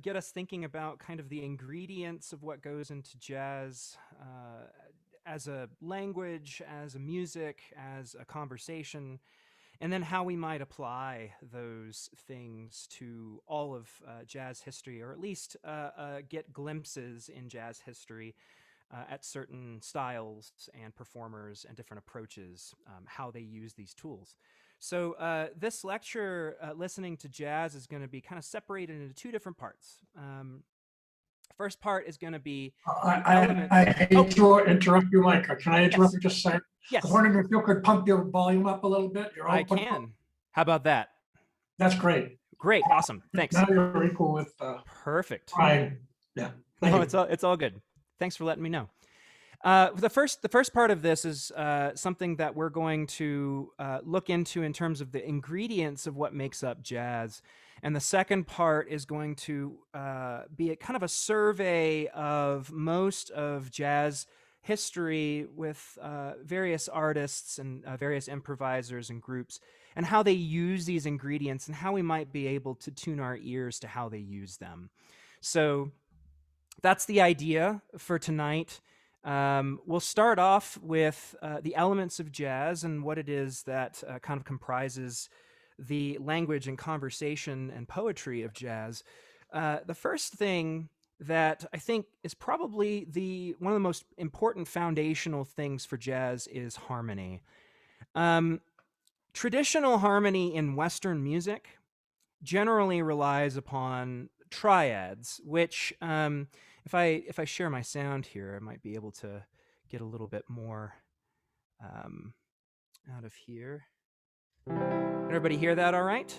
get us thinking about kind of the ingredients of what goes into jazz as a language, as a music, as a conversation, and then how we might apply those things to all of jazz history, or at least get glimpses in jazz history at certain styles and performers and different approaches, how they use these tools. So this lecture, listening to jazz, is going to be kind of separated into two different parts. First part is going to be the elements. I hate to interrupt you, Micah. Can I interrupt Yes. you just a second? I was Yes, wondering if you could pump your volume up a little bit. Your I output. can. How about that? That's great. Great, awesome, thanks. Now you're equal with Perfect. Brian. Yeah. No, it's all good. Thanks for letting me know. The first part of this is something that we're going to look into in terms of the ingredients of what makes up jazz, and the second part is going to be a kind of a survey of most of jazz history with various artists and various improvisers and groups, and how they use these ingredients and how we might be able to tune our ears to how they use them. So that's the idea for tonight. We'll start off with the elements of jazz and what it is that kind of comprises the language and conversation and poetry of jazz. The first thing that I think is probably one of the most important foundational things for jazz is harmony. Traditional harmony in Western music generally relies upon triads, which if I share my sound here, I might be able to get a little bit more out of here. Everybody hear that all right?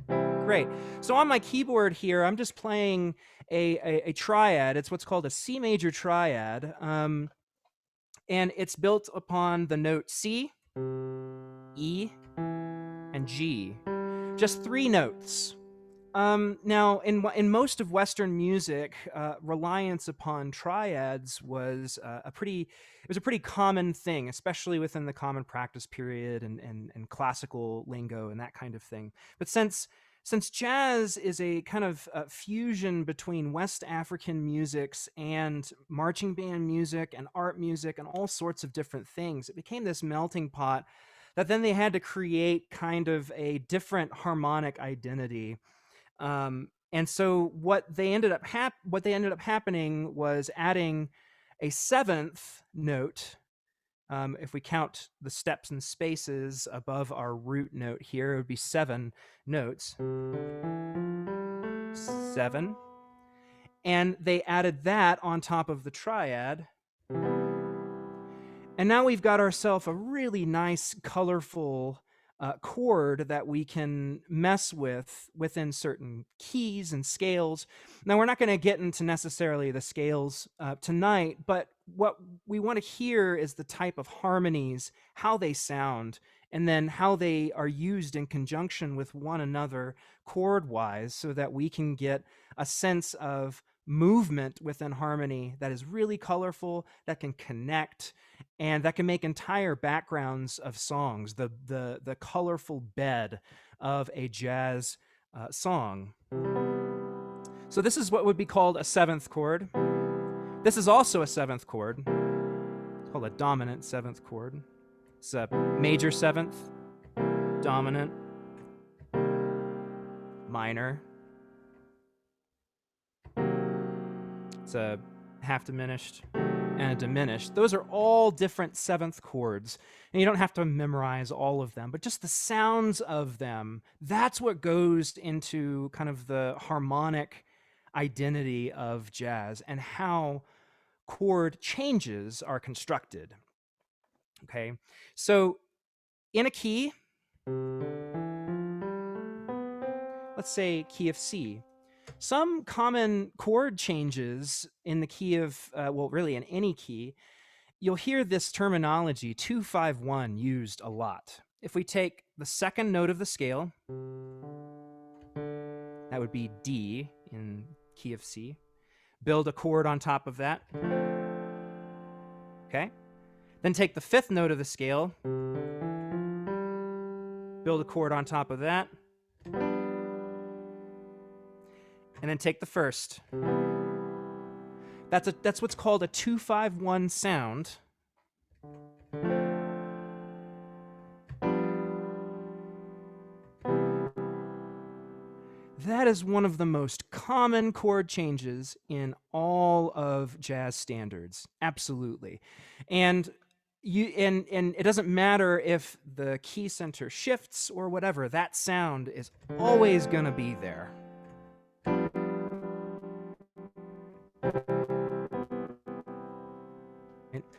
Great. So on my keyboard here, I'm just playing a triad. It's what's called a C major triad. And it's built upon the note C, E, and G. Just 3 notes. Now, in most of Western music, reliance upon triads was a pretty common thing, especially within the common practice period and classical lingo and that kind of thing. But since jazz is a kind of fusion between West African musics and marching band music and art music and all sorts of different things, it became this melting pot that then they had to create kind of a different harmonic identity. And so what they ended up happening was adding a 7th note. If we count the steps and spaces above our root note here, it would be 7 notes. 7. And they added that on top of the triad. And now we've got ourselves a really nice, colorful chord that we can mess with within certain keys and scales. Now, we're not going to get into necessarily the scales tonight, but what we want to hear is the type of harmonies, how they sound, and then how they are used in conjunction with one another chord-wise, so that we can get a sense of movement within harmony that is really colorful, that can connect, and that can make entire backgrounds of songs, the colorful bed of a jazz song. So this is what would be called a 7th chord. This is also a 7th chord. It's called a dominant 7th chord. It's a major 7th, dominant, minor. It's a half diminished and a diminished. Those are all different 7th chords, and you don't have to memorize all of them, but just the sounds of them, that's what goes into kind of the harmonic identity of jazz and how chord changes are constructed. Okay, so in a key, let's say key of C, some common chord changes in the key of, well, really in any key, you'll hear this terminology 2-5-1 used a lot. If we take the 2nd note of the scale, that would be D in key of C, build a chord on top of that. Okay? Then take the 5th note of the scale, build a chord on top of that. and then take the first. That's what's called a 2-5-1 sound. That is one of the most common chord changes in all of jazz standards. Absolutely. And it doesn't matter if the key center shifts or whatever, that sound is always going to be there.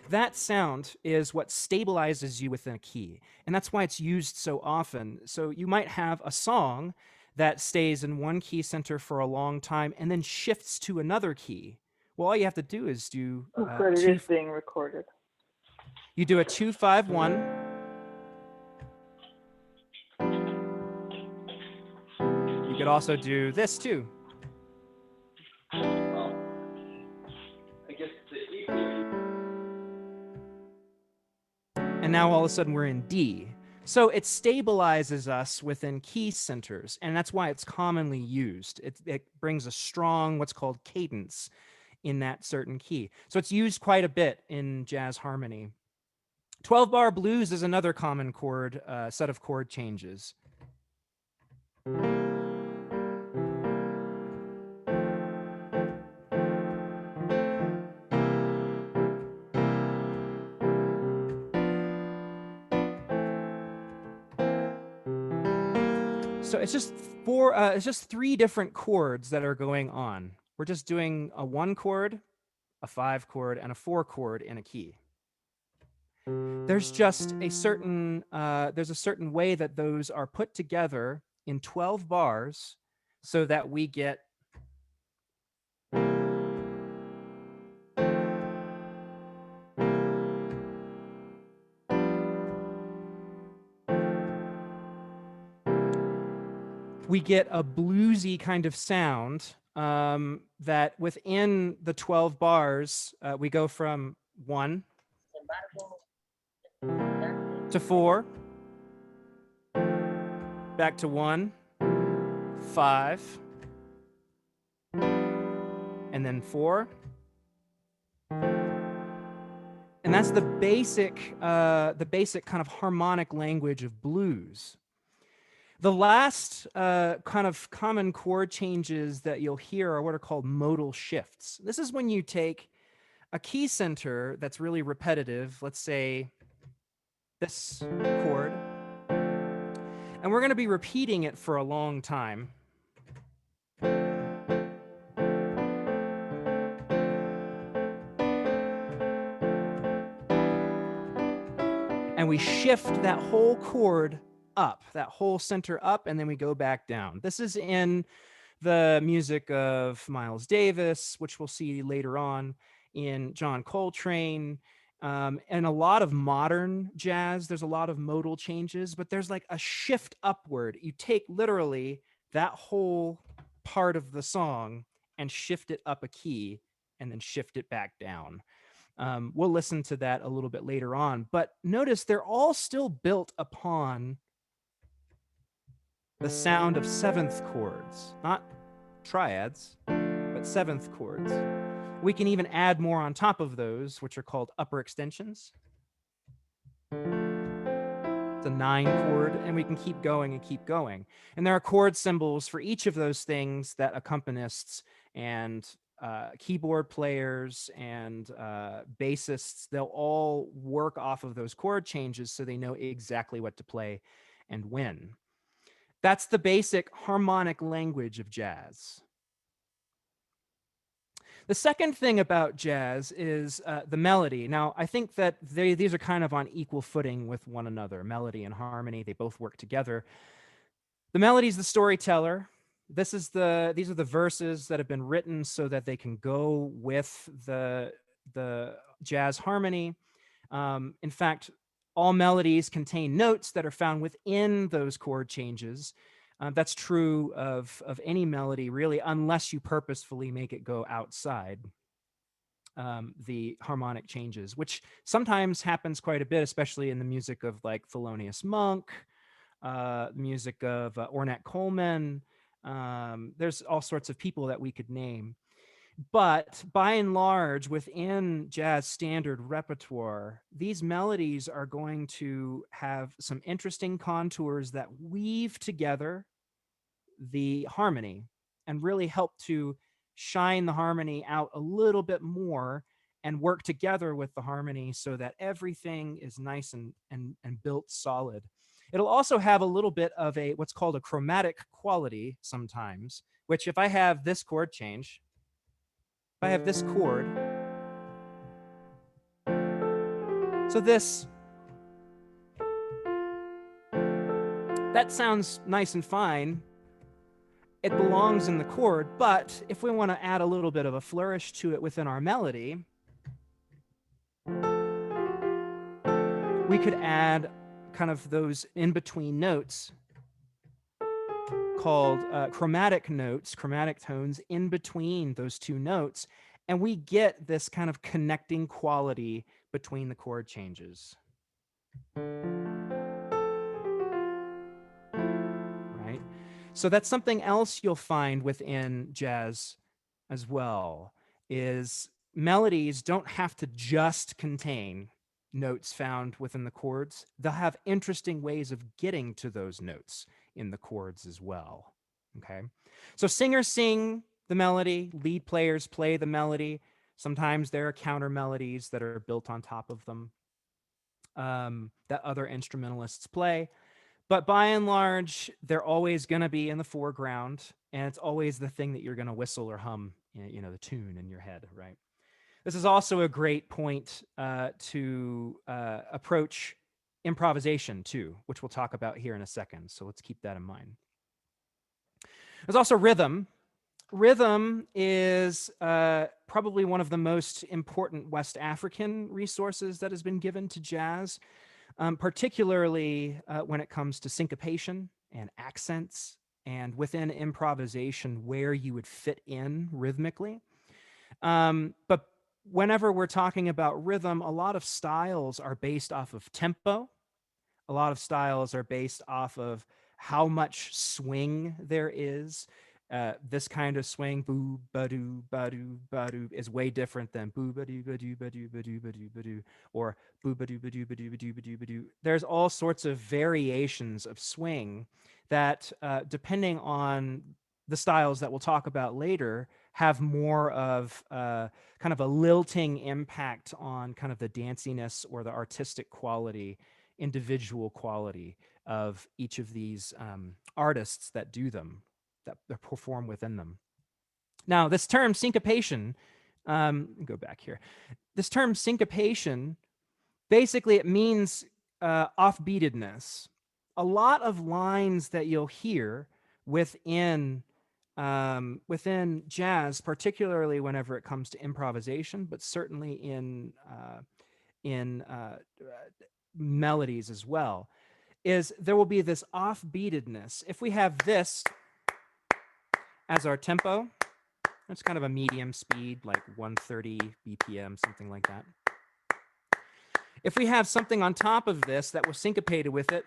That sound is what stabilizes you within a key, and that's why it's used so often. So you might have a song that stays in one key center for a long time and then shifts to another key. Well, all you have to do is do But it is being recorded. You do a 2-5-1. You could also do this too. And now all of a sudden we're in D. So it stabilizes us within key centers, and that's why it's commonly used. It brings a strong, what's called cadence in that certain key. So it's used quite a bit in jazz harmony. 12-bar blues is another common chord, set of chord changes. So it's just 3 different chords that are going on. We're just doing a 1 chord, a 5 chord, and a 4 chord in a key. There's just a certain way that those are put together in 12 bars so that we get a bluesy kind of sound, that within the 12 bars, we go from 1 to 4, back to 1, 5, and then 4. And that's the basic kind of harmonic language of blues. The last kind of common chord changes that you'll hear are what are called modal shifts. This is when you take a key center that's really repetitive, let's say this chord, and we're going to be repeating it for a long time. And we shift that whole chord up, that whole center up, and then we go back down. This is in the music of Miles Davis, which we'll see later on, in John Coltrane, and a lot of modern jazz. There's a lot of modal changes, but there's like a shift upward. You take literally that whole part of the song and shift it up a key and then shift it back down. We'll listen to that a little bit later on, but notice they're all still built upon the sound of 7th chords, not triads, but 7th chords. We can even add more on top of those, which are called upper extensions. It's a 9 chord, and we can keep going and keep going. And there are chord symbols for each of those things that accompanists and keyboard players and bassists, they'll all work off of those chord changes so they know exactly what to play and when. That's the basic harmonic language of jazz. The second thing about jazz is the melody. Now, I think that these are kind of on equal footing with one another. Melody and harmony, they both work together. The melody is the storyteller. These are the verses that have been written so that they can go with the jazz harmony. In fact, all melodies contain notes that are found within those chord changes. That's true of any melody, really, unless you purposefully make it go outside the harmonic changes, which sometimes happens quite a bit, especially in the music of like Thelonious Monk, music of Ornette Coleman, There's all sorts of people that we could name. But by and large, within jazz standard repertoire, these melodies are going to have some interesting contours that weave together the harmony and really help to shine the harmony out a little bit more and work together with the harmony so that everything is nice and built solid. It'll also have a little bit of a what's called a chromatic quality sometimes, which if I have this chord change, if I have this chord, so this, that sounds nice and fine. It belongs in the chord, but if we want to add a little bit of a flourish to it within our melody, we could add kind of those in-between notes called chromatic notes, chromatic tones in between those two notes, and we get this kind of connecting quality between the chord changes. Right? So that's something else you'll find within jazz as well, is melodies don't have to just contain notes found within the chords. They'll have interesting ways of getting to those notes in the chords as well. Okay. So singers sing the melody, lead players play the melody. Sometimes there are counter melodies that are built on top of them that other instrumentalists play. But by and large, they're always going to be in the foreground, and it's always the thing that you're going to whistle or hum, the tune in your head, right? This is also a great point to approach improvisation too, which we'll talk about here in a second. So let's keep that in mind. There's also rhythm. Rhythm is probably one of the most important West African resources that has been given to jazz. Particularly when it comes to syncopation and accents, and within improvisation, where you would fit in rhythmically. But whenever we're talking about rhythm, a lot of styles are based off of tempo. A lot of styles are based off of how much swing there is. This kind of swing, boo ba-doo ba-doo ba-doo, is way different than boo ba-doo ba-doo ba-doo ba-doo ba-doo ba-doo or boo ba-doo ba-doo ba-doo ba-doo ba-doo ba-doo. There's all sorts of variations of swing that, depending on the styles that we'll talk about later, have more of kind of a lilting impact on kind of the danciness or the artistic quality, individual quality of each of these artists that do them, that perform within them. Now, this term syncopation, go back here. This term syncopation, basically it means offbeatedness. A lot of lines that you'll hear within jazz, particularly whenever it comes to improvisation, but certainly in melodies as well, is there will be this offbeatedness. If we have this as our tempo, it's kind of a medium speed, like 130 BPM, something like that. If we have something on top of this that was syncopated with it,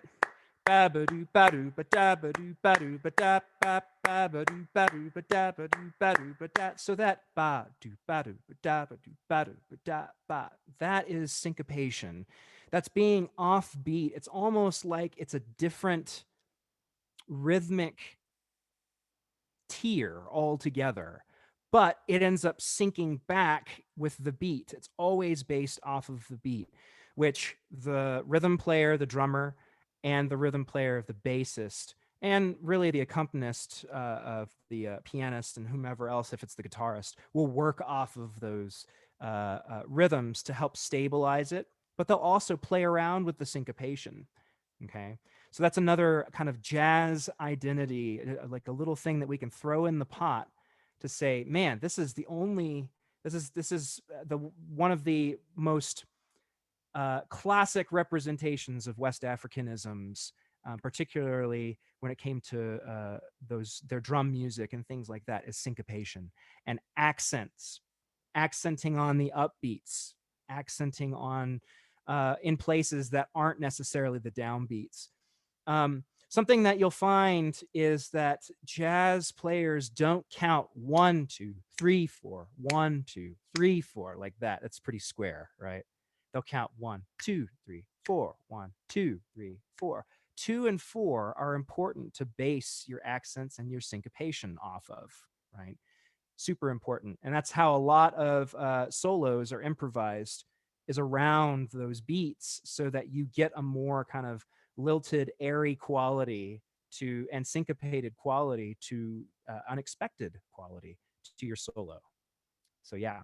ba-ba-doo, ba-doo, ba-da-ba-doo, ba-doo, ba-da, ba-ba-doo, ba-doo, ba-da, ba-doo, ba-doo, ba-da, so that ba-doo, ba-doo, ba-da-ba-doo, ba-doo, ba-da, ba, that is syncopation. That's being offbeat. It's almost like it's a different rhythmic tier altogether, but it ends up syncing back with the beat. It's always based off of the beat, which the rhythm player, the drummer, and the rhythm player, the bassist, and really the accompanist of the pianist and whomever else, if it's the guitarist, will work off of those rhythms to help stabilize it, but they'll also play around with the syncopation. Okay. So that's another kind of jazz identity, like a little thing that we can throw in the pot to say, man, this is the one of the most classic representations of West Africanisms, particularly when it came to their drum music and things like that, is syncopation and accents, accenting on the upbeats, accenting on in places that aren't necessarily the downbeats. Something that you'll find is that jazz players don't count 1, 2, 3, 4, 1, 2, 3, 4 like that. That's pretty square, right? They'll count 1, 2, 3, 4, 1, 2, 3, 4. 2 and 4 are important to base your accents and your syncopation off of, right? Super important. And that's how a lot of solos are improvised, is around those beats, so that you get a more kind of lilted, airy quality to, and syncopated quality to, unexpected quality to your solo. So yeah.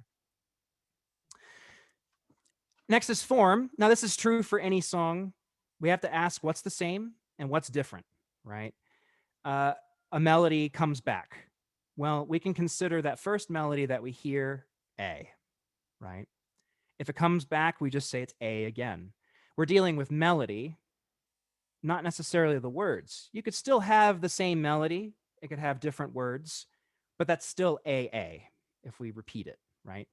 Next is form. Now this is true for any song. We have to ask what's the same and what's different, right? A melody comes back. Well, we can consider that first melody that we hear A, right? If it comes back, we just say it's A again. We're dealing with melody, not necessarily the words. You could still have the same melody. It could have different words, but that's still AA if we repeat it, right?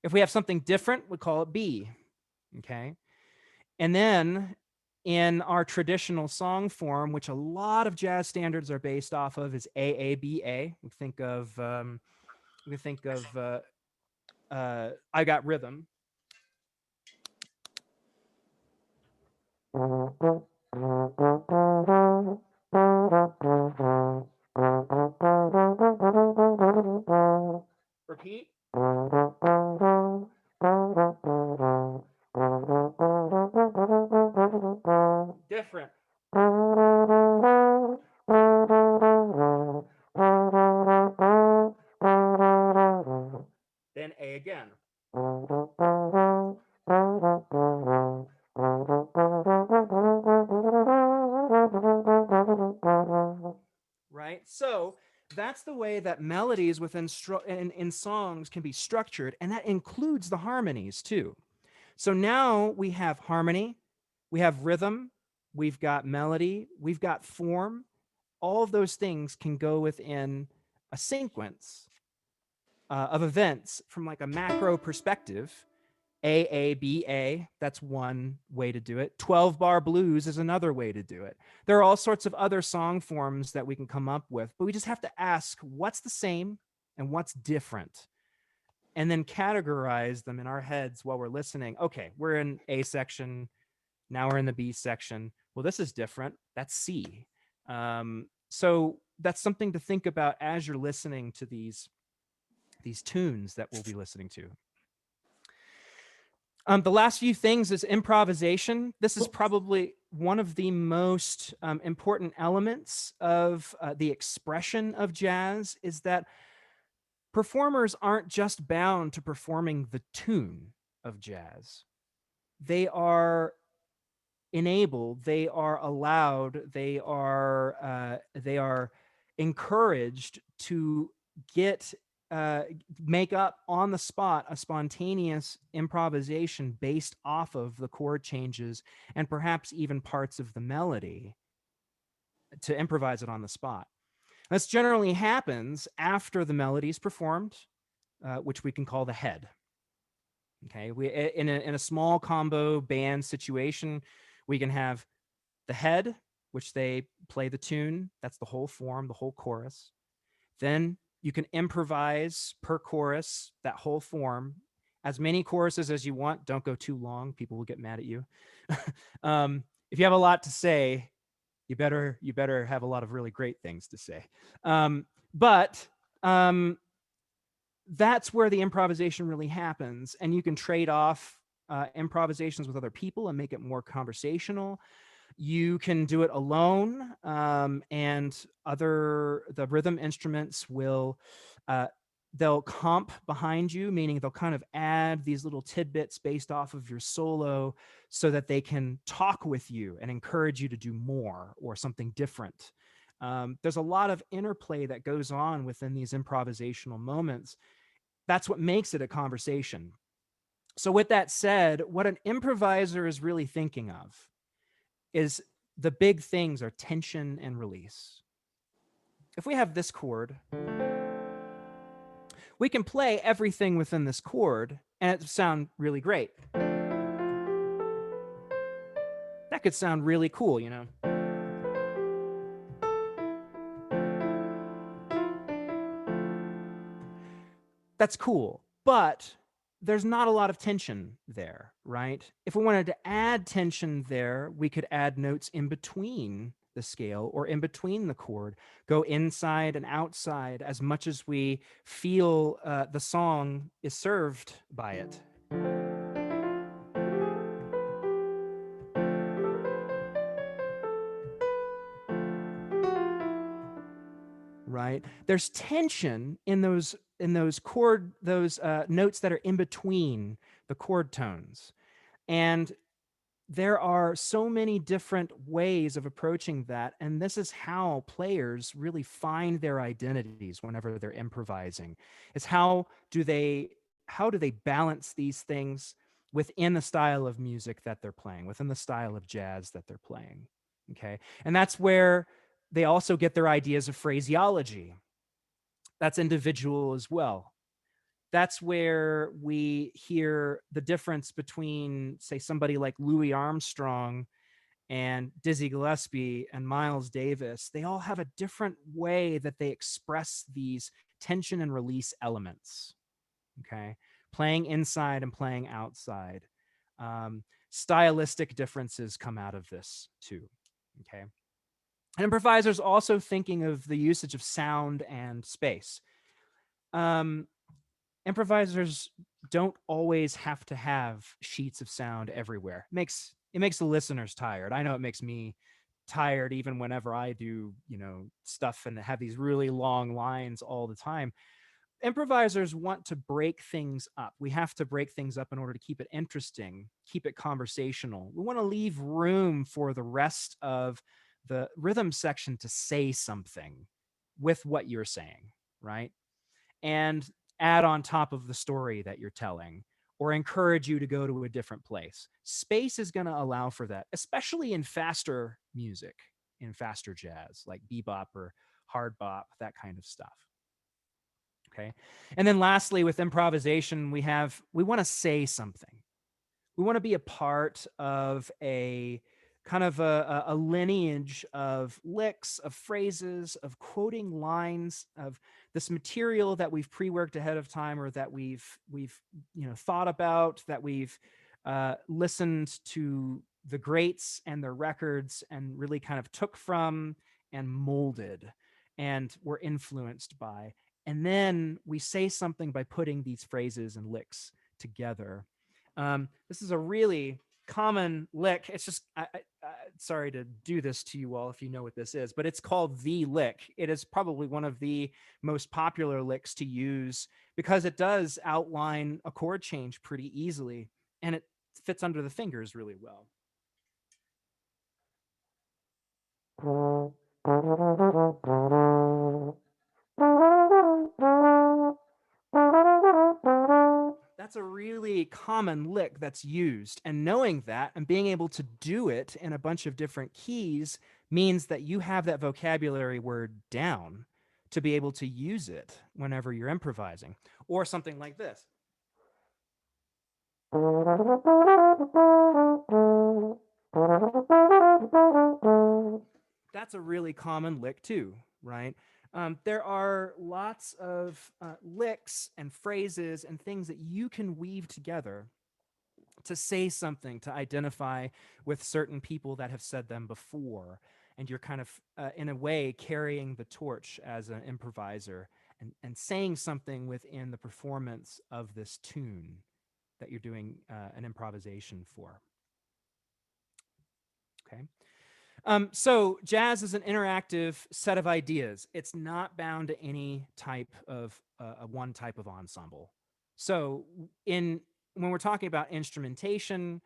If we have something different, we call it B, okay? And then in our traditional song form, which a lot of jazz standards are based off of, is AABA. We think of I Got Rhythm. Repeat. Different. Then A again. Right? So that's the way that melodies within in songs can be structured, and that includes the harmonies too. So now we have harmony, we have rhythm, we've got melody, we've got form. All of those things can go within a sequence of events from like a macro perspective. AABA, that's one way to do it. 12-bar blues is another way to do it. There are all sorts of other song forms that we can come up with, but we just have to ask what's the same and what's different, and then categorize them in our heads while we're listening. Okay, we're in A section, now we're in the B section. Well, this is different. That's C. So that's something to think about as you're listening to these tunes that we'll be listening to. The last few things is improvisation. This is probably one of the most important elements of the expression of jazz, is that performers aren't just bound to performing the tune of jazz. They are enabled, they are allowed, they are encouraged to make up on the spot a spontaneous improvisation based off of the chord changes and perhaps even parts of the melody, to improvise it on the spot. This generally happens after the melody is performed, which we can call the head. Okay, in a small combo band situation, we can have the head, which they play the tune. That's the whole form, the whole chorus. Then you can improvise per chorus that whole form, as many choruses as you want. Don't go too long; people will get mad at you. If you have a lot to say, you better have a lot of really great things to say. But that's where the improvisation really happens, and you can trade off improvisations with other people and make it more conversational. You can do it alone, and the rhythm instruments will they'll comp behind you, meaning they'll kind of add these little tidbits based off of your solo so that they can talk with you and encourage you to do more or something different. There's a lot of interplay that goes on within these improvisational moments. That's what makes it a conversation. So with that said, what an improviser is really thinking of is the big things are tension and release. If we have this chord, we can play everything within this chord and it sound really great. That could sound really cool, you know. that's cool, but there's not a lot of tension there, right? If we wanted to add tension there, we could add notes in between the scale or in between the chord, go inside and outside as much as we feel the song is served by it. Right? There's tension in those chord those notes that are in between the chord tones, and there are so many different ways of approaching that, and this is how players really find their identities whenever they're improvising. Is how do they balance these things within the style of music that they're playing, within the style of jazz that they're playing. Okay, and that's where they also get their ideas of phraseology. That's individual as well. That's where we hear the difference between, say, somebody like Louis Armstrong and Dizzy Gillespie and Miles Davis. They all have a different way that they express these tension and release elements. Okay, playing inside and playing outside. Stylistic differences come out of this too. Okay, and improvisers also thinking of the usage of sound and space. Um, Improvisers don't always have to have sheets of sound everywhere. It makes the listeners tired. I know it makes me tired even whenever I do, stuff and have these really long lines all the time. Improvisers want to break things up. We have to break things up in order to keep it interesting, keep it conversational. We want to leave room for the rest of the rhythm section to say something with what you're saying, right? And add on top of the story that you're telling or encourage you to go to a different place. Space is going to allow for that, especially in faster music, in faster jazz, like bebop or hard bop, that kind of stuff. Okay. And then lastly, with improvisation, we want to say something. We want to be a part of a kind of a lineage of licks, of phrases, of quoting lines, of this material that we've pre-worked ahead of time, or that we've thought about, that we've listened to the greats and their records and really kind of took from and molded and were influenced by. And then we say something by putting these phrases and licks together. This is a really common lick. It's just, sorry to do this to you all if you know what this is, but it's called the lick. It is probably one of the most popular licks to use because it does outline a chord change pretty easily and it fits under the fingers really well. That's a really common lick that's used. And knowing that and being able to do it in a bunch of different keys means that you have that vocabulary word down to be able to use it whenever you're improvising. Or something like this. That's a really common lick too, right? There are lots of licks and phrases and things that you can weave together to say something, to identify with certain people that have said them before. And you're kind of, in a way, carrying the torch as an improviser and saying something within the performance of this tune that you're doing an improvisation for. Okay. So jazz is an interactive set of ideas. It's not bound to any type of one type of ensemble. So when we're talking about instrumentation,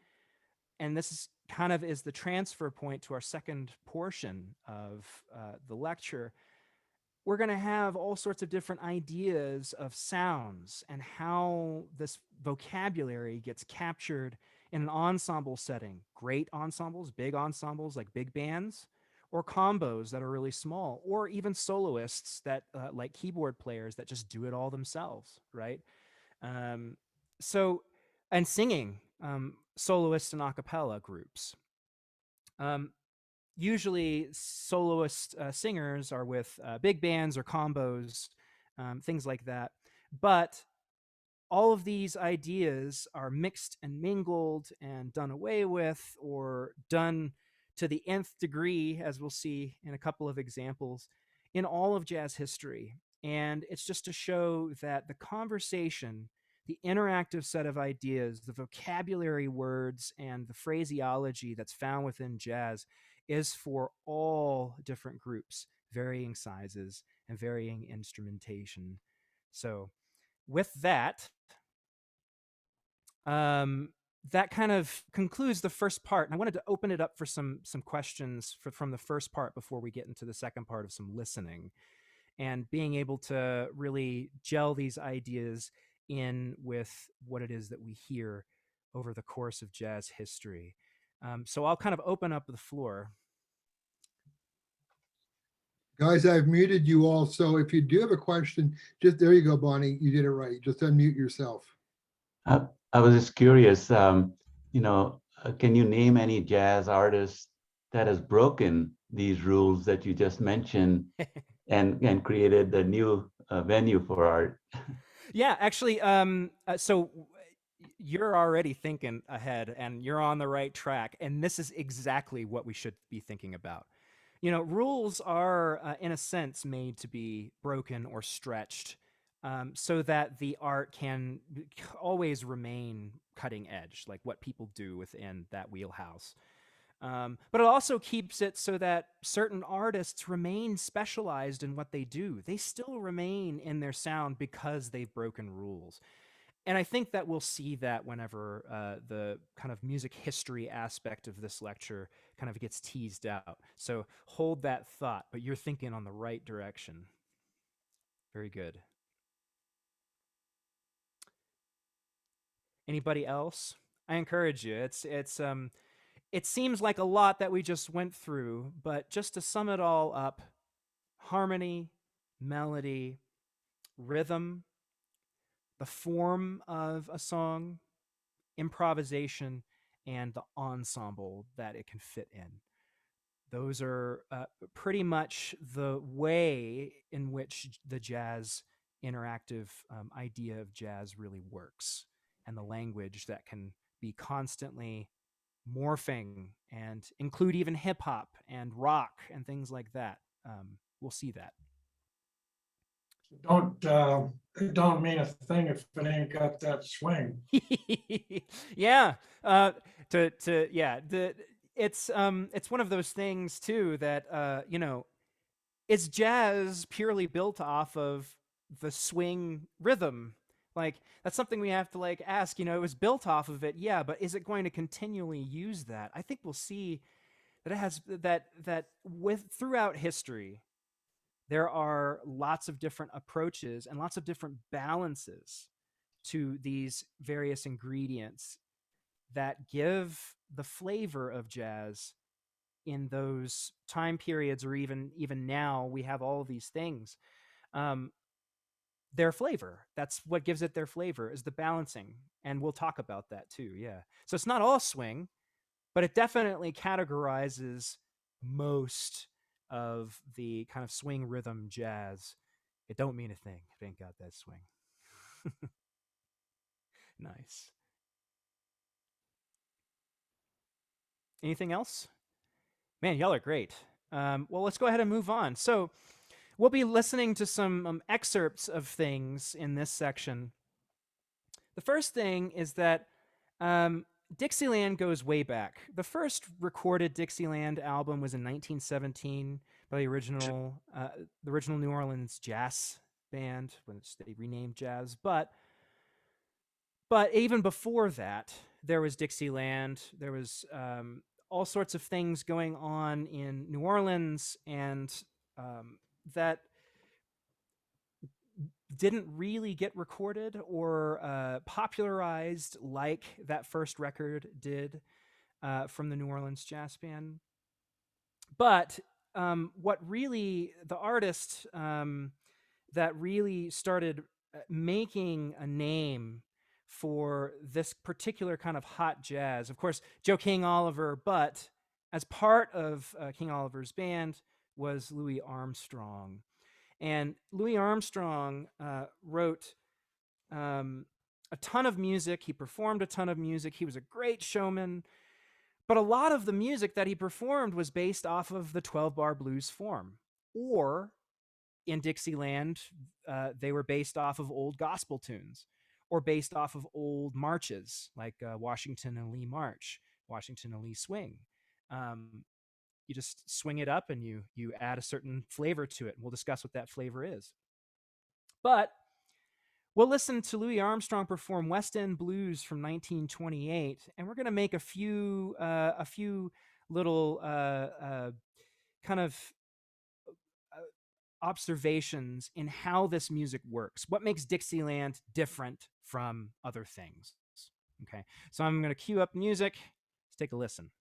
and this is kind of is the transfer point to our second portion of the lecture, we're going to have all sorts of different ideas of sounds and how this vocabulary gets captured in an ensemble setting. Great ensembles, big ensembles like big bands, or combos that are really small, or even soloists that like keyboard players that just do it all themselves, right? Um, so, and singing, soloists and a cappella groups. Um, Usually soloist singers are with big bands or combos, things like that. But all of these ideas are mixed and mingled and done away with, or done to the nth degree, as we'll see in a couple of examples, in all of jazz history. And it's just to show that the conversation, the interactive set of ideas, the vocabulary words, and the phraseology that's found within jazz is for all different groups, varying sizes and varying instrumentation. So, with that, um, that kind of concludes the first part. And I wanted to open it up for some questions from the first part before we get into the second part of some listening and being able to really gel these ideas in with what it is that we hear over the course of jazz history. So I'll kind of open up the floor. Guys, I've muted you all, so if you do have a question, just there you go, Bonnie. You did it right. Just unmute yourself. I was just curious, can you name any jazz artist that has broken these rules that you just mentioned and created a new venue for art? Yeah, actually, so you're already thinking ahead and you're on the right track. And this is exactly what we should be thinking about. Rules are, in a sense, made to be broken or stretched so that the art can always remain cutting edge, like what people do within that wheelhouse. But it also keeps it so that certain artists remain specialized in what they do. They still remain in their sound because they've broken rules. And I think that we'll see that whenever the kind of music history aspect of this lecture kind of gets teased out. So hold that thought, but you're thinking on the right direction. Very good. Anybody else? I encourage you. It seems like a lot that we just went through, but just to sum it all up, harmony, melody, rhythm, the form of a song, improvisation, and the ensemble that it can fit in. Those are pretty much the way in which the jazz interactive idea of jazz really works, and the language that can be constantly morphing and include even hip hop and rock and things like that. We'll see that. It don't mean a thing if it ain't got that swing. Yeah. It's one of those things too that it's jazz purely built off of the swing rhythm. Like that's something we have to like ask, it was built off of it. Yeah, but is it going to continually use that? I think we'll see that it has that with throughout history there are lots of different approaches and lots of different balances to these various ingredients that give the flavor of jazz in those time periods, or even now we have all of these things. Their flavor, that's what gives it their flavor, is the balancing, and we'll talk about that too. Yeah, so it's not all swing, but it definitely categorizes most of the kind of swing rhythm jazz. It don't mean a thing if it ain't got that swing. Nice. Anything else? Man, y'all are great. Well, let's go ahead and move on. So we'll be listening to some excerpts of things in this section. The first thing is that Dixieland goes way back. The first recorded Dixieland album was in 1917 by the original New Orleans Jazz Band, when they renamed jazz. But even before that, there was Dixieland. There was all sorts of things going on in New Orleans, and that didn't really get recorded or popularized like that first record did from the New Orleans Jazz Band. But what really, the artist that really started making a name for this particular kind of hot jazz, of course, Joe King Oliver, but as part of King Oliver's band was Louis Armstrong. And Louis Armstrong wrote a ton of music. He performed a ton of music. He was a great showman. But a lot of the music that he performed was based off of the 12-bar blues form. Or in Dixieland, they were based off of old gospel tunes or based off of old marches like Washington and Lee March, Washington and Lee Swing. You just swing it up and you add a certain flavor to it. And we'll discuss what that flavor is. But we'll listen to Louis Armstrong perform West End Blues from 1928, and we're going to make a few little kind of observations in how this music works. What makes Dixieland different from other things? Okay, so I'm going to cue up music. Let's take a listen.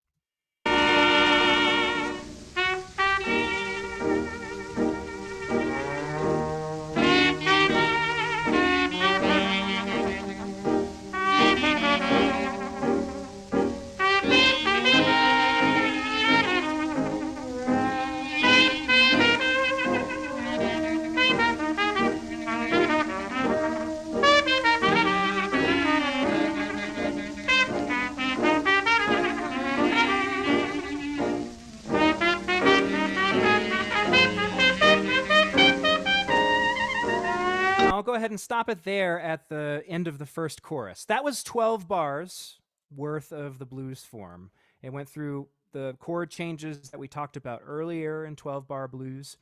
I'll go ahead and stop it there at the end of the first chorus. That was 12 bars worth of the blues form. It went through the chord changes that we talked about earlier in 12-bar blues.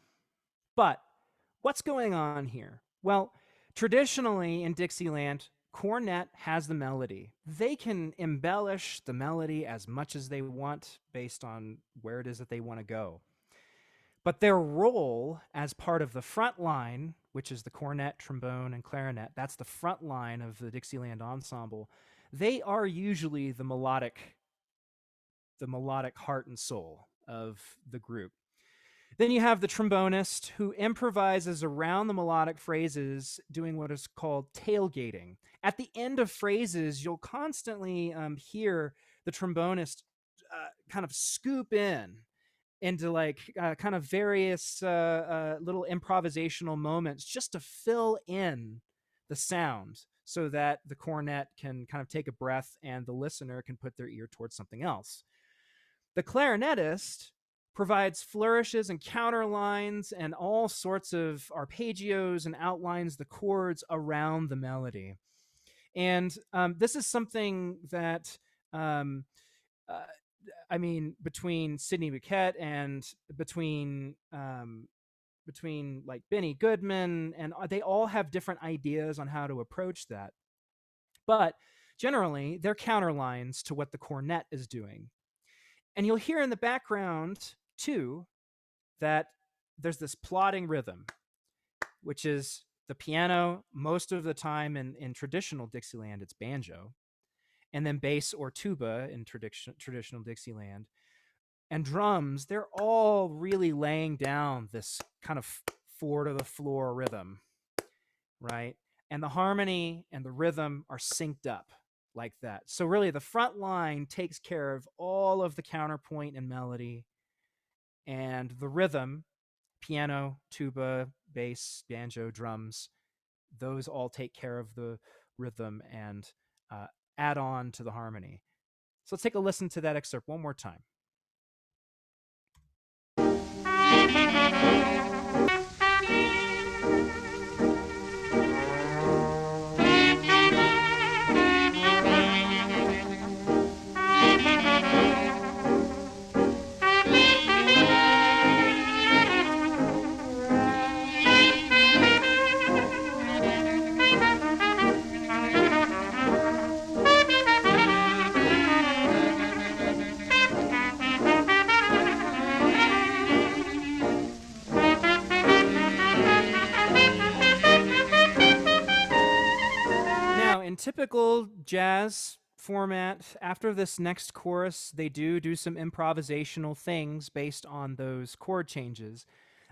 But what's going on here? Well, traditionally in Dixieland, cornet has the melody. They can embellish the melody as much as they want based on where it is that they want to go. But their role as part of the front line, which is the cornet, trombone, and clarinet, that's the front line of the Dixieland ensemble, they are usually the melodic heart and soul of the group. Then you have the trombonist who improvises around the melodic phrases, doing what is called tailgating. At the end of phrases, you'll constantly hear the trombonist kind of scoop in into like kind of various little improvisational moments just to fill in the sound so that the cornet can kind of take a breath and the listener can put their ear towards something else. The clarinetist provides flourishes and counterlines and all sorts of arpeggios and outlines the chords around the melody. And this is something that between Sidney Bechet and between like Benny Goodman, and they all have different ideas on how to approach that. But generally, they're counterlines to what the cornet is doing. And you'll hear in the background, too, that there's this plodding rhythm, which is the piano. Most of the time in traditional Dixieland, it's banjo. And then bass or tuba in traditional Dixieland. And drums, they're all really laying down this kind of four-to-the-floor rhythm, right? And the harmony and the rhythm are synced up like that. So really, the front line takes care of all of the counterpoint and melody. And the rhythm, piano, tuba, bass, banjo, drums, those all take care of the rhythm and add on to the harmony. So let's take a listen to that excerpt one more time. Typical jazz format, after this next chorus, they do some improvisational things based on those chord changes.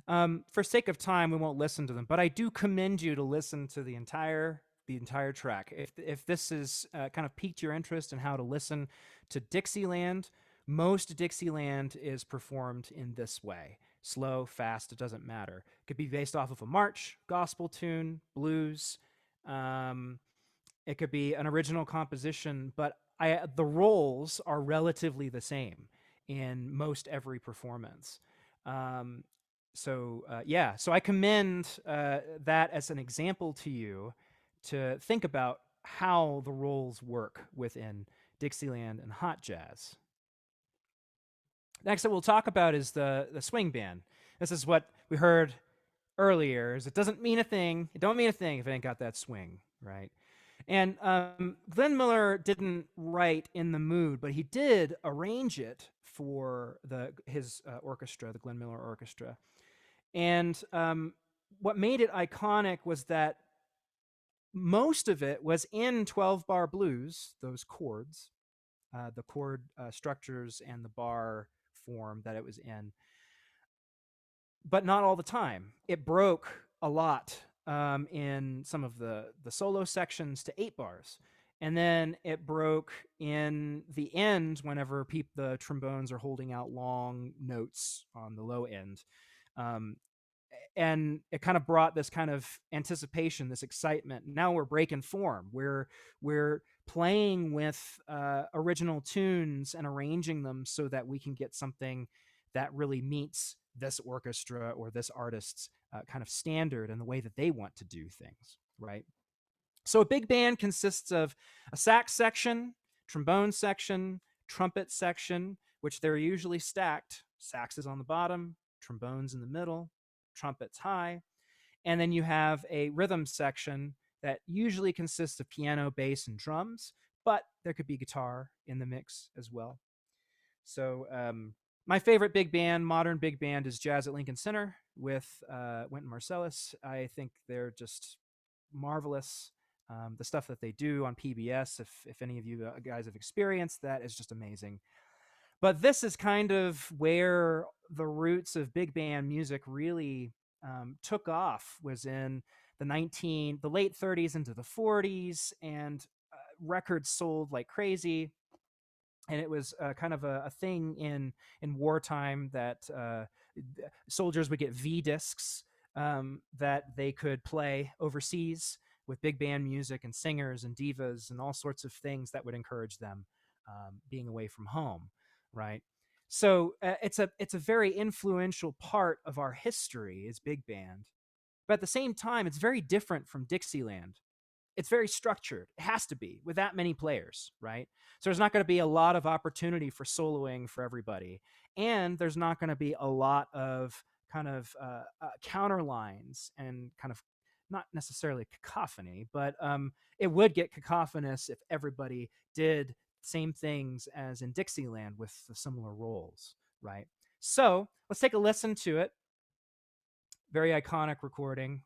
For sake of time, we won't listen to them, but I do commend you to listen to the entire track. If this is kind of piqued your interest in how to listen to Dixieland, most Dixieland is performed in this way. Slow, fast, it doesn't matter. It could be based off of a march, gospel tune, blues, It could be an original composition, but the roles are relatively the same in most every performance. So I commend that as an example to you to think about how the roles work within Dixieland and hot jazz. Next that we'll talk about is the swing band. This is what we heard earlier, is it doesn't mean a thing. It don't mean a thing if it ain't got that swing, right? And Glenn Miller didn't write In the Mood, but he did arrange it for his orchestra, the Glenn Miller Orchestra. And what made it iconic was that most of it was in 12-bar blues, those chords, the chord structures and the bar form that it was in, but not all the time. It broke a lot in some of the solo sections to 8 bars. And then it broke in the end whenever the trombones are holding out long notes on the low end. And it kind of brought this kind of anticipation, this excitement. Now we're breaking form. We're playing with original tunes and arranging them so that we can get something that really meets this orchestra or this artist's kind of standard and the way that they want to do things, right? So a big band consists of a sax section, trombone section, trumpet section, which they're usually stacked. Saxes on the bottom, trombones in the middle, trumpets high. And then you have a rhythm section that usually consists of piano, bass, and drums, but there could be guitar in the mix as well. So my favorite big band, modern big band, is Jazz at Lincoln Center with Wynton Marsalis. I think they're just marvelous. The stuff that they do on PBS, if any of you guys have experienced that, is just amazing. But this is kind of where the roots of big band music really took off, was in the late 30s into the 40s, and records sold like crazy. And it was kind of a thing in wartime that soldiers would get V discs that they could play overseas with big band music and singers and divas and all sorts of things that would encourage them being away from home, right? So it's a very influential part of our history is big band. But at the same time, it's very different from Dixieland. It's very structured. It has to be with that many players, right? So there's not going to be a lot of opportunity for soloing for everybody. And there's not going to be a lot of kind of counter lines and kind of not necessarily cacophony, but it would get cacophonous if everybody did same things as in Dixieland with the similar roles, right? So let's take a listen to it. Very iconic recording.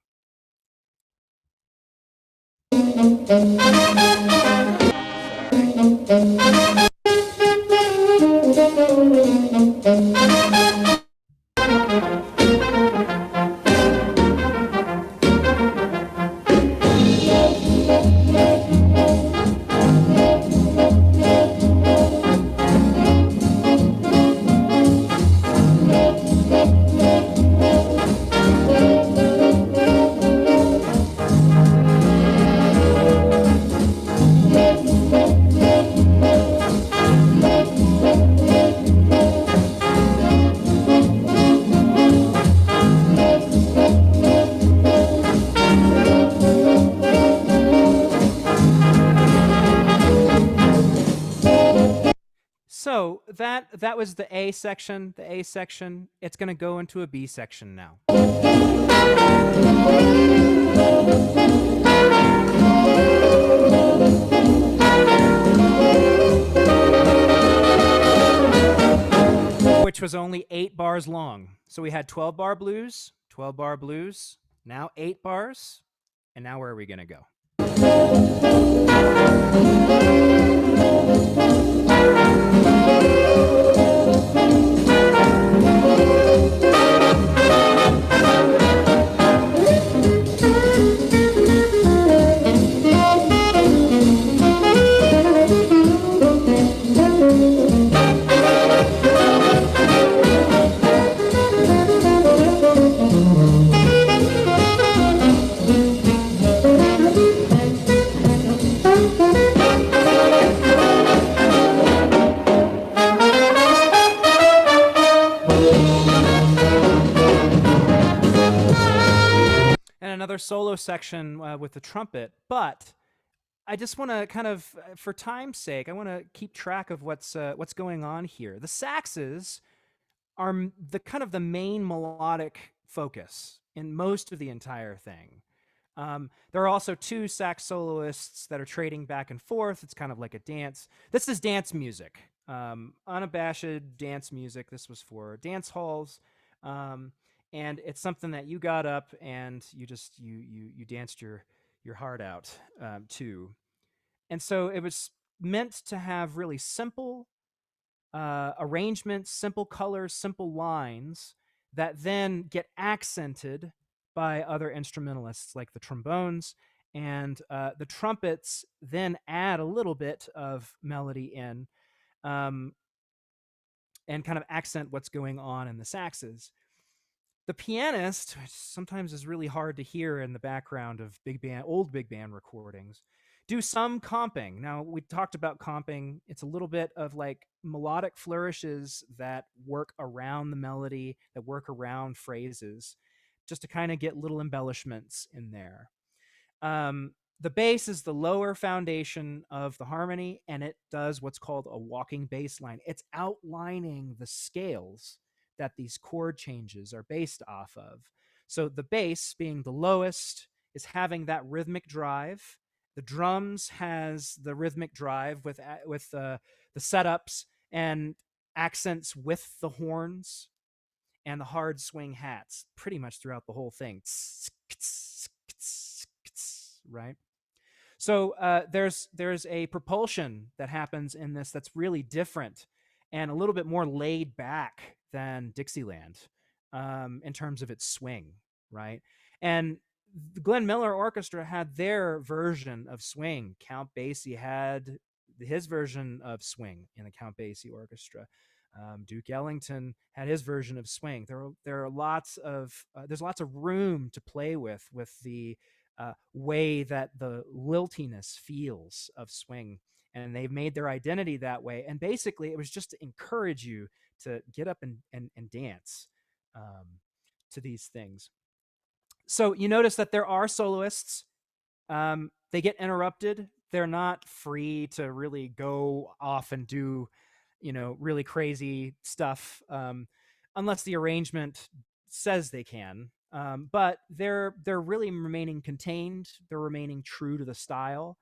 So that was the A section. The A section, it's going to go into a B section now. Which was only 8 bars long. So we had 12-bar blues, 12-bar blues, now 8 bars, and now where are we going to go? solo section with the trumpet, but I just want to kind of, for time's sake, I want to keep track of what's going on here. The saxes are the kind of the main melodic focus in most of the entire thing. There are also two sax soloists that are trading back and forth. It's kind of like a dance. This is dance music, unabashed dance music. This was for dance halls, and it's something that you got up and you just you danced your heart out to. And so it was meant to have really simple arrangements, simple colors, simple lines that then get accented by other instrumentalists like the trombones, and the trumpets then add a little bit of melody in, um, and kind of accent what's going on in the saxes. The pianist, which sometimes is really hard to hear in the background of old big band recordings, do some comping. Now, we talked about comping. It's a little bit of like melodic flourishes that work around the melody, that work around phrases, just to kind of get little embellishments in there. The bass is the lower foundation of the harmony, and it does what's called a walking bass line. It's outlining the scales that these chord changes are based off of. So the bass, being the lowest, is having that rhythmic drive. The drums has the rhythmic drive with the setups and accents with the horns and the hard swing hats pretty much throughout the whole thing. Right? So there's a propulsion that happens in this that's really different and a little bit more laid back than Dixieland in terms of its swing, right? And the Glenn Miller Orchestra had their version of swing. Count Basie had his version of swing in the Count Basie Orchestra. Duke Ellington had his version of swing. There are lots of there's lots of room to play with the way that the liltiness feels of swing, and they've made their identity that way. And basically, it was just to encourage you to get up and dance to these things. So you notice that there are soloists. They get interrupted. They're not free to really go off and do, really crazy stuff, unless the arrangement says they can. But they're really remaining contained. They're remaining true to the style,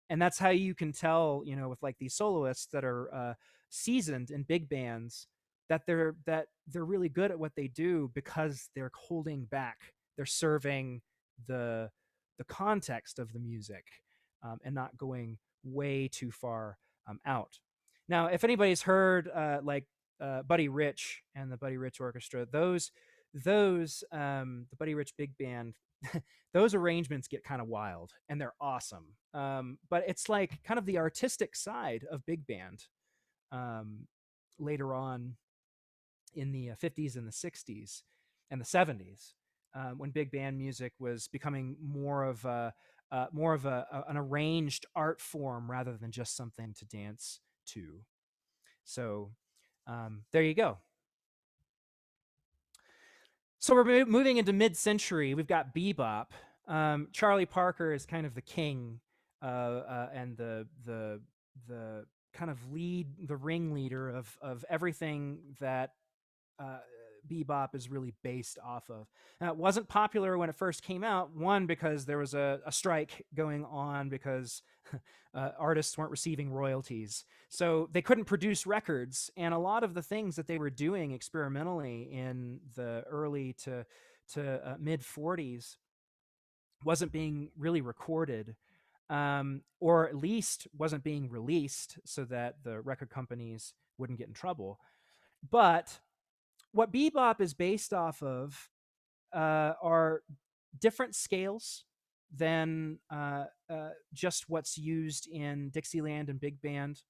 and that's how you can tell, with like these soloists that are seasoned in big bands, that they're really good at what they do because they're holding back. They're serving the context of the music, and not going way too far out. Now, if anybody's heard Buddy Rich and the Buddy Rich Orchestra, the Buddy Rich Big Band, those arrangements get kind of wild and they're awesome. But it's like kind of the artistic side of big band later on in the 50s and the 60s and the 70s, when big band music was becoming more of an arranged art form rather than just something to dance to. So there you go. So we're moving into mid-century. We've got bebop. Charlie Parker is kind of the king, and the kind of the ringleader of everything that bebop is really based off of. Now, it wasn't popular when it first came out. One, because there was a strike going on because artists weren't receiving royalties, so they couldn't produce records. And a lot of the things that they were doing experimentally in the early to mid 40s wasn't being really recorded, or at least wasn't being released so that the record companies wouldn't get in trouble. But what bebop is based off of are different scales than just what's used in Dixieland and big band.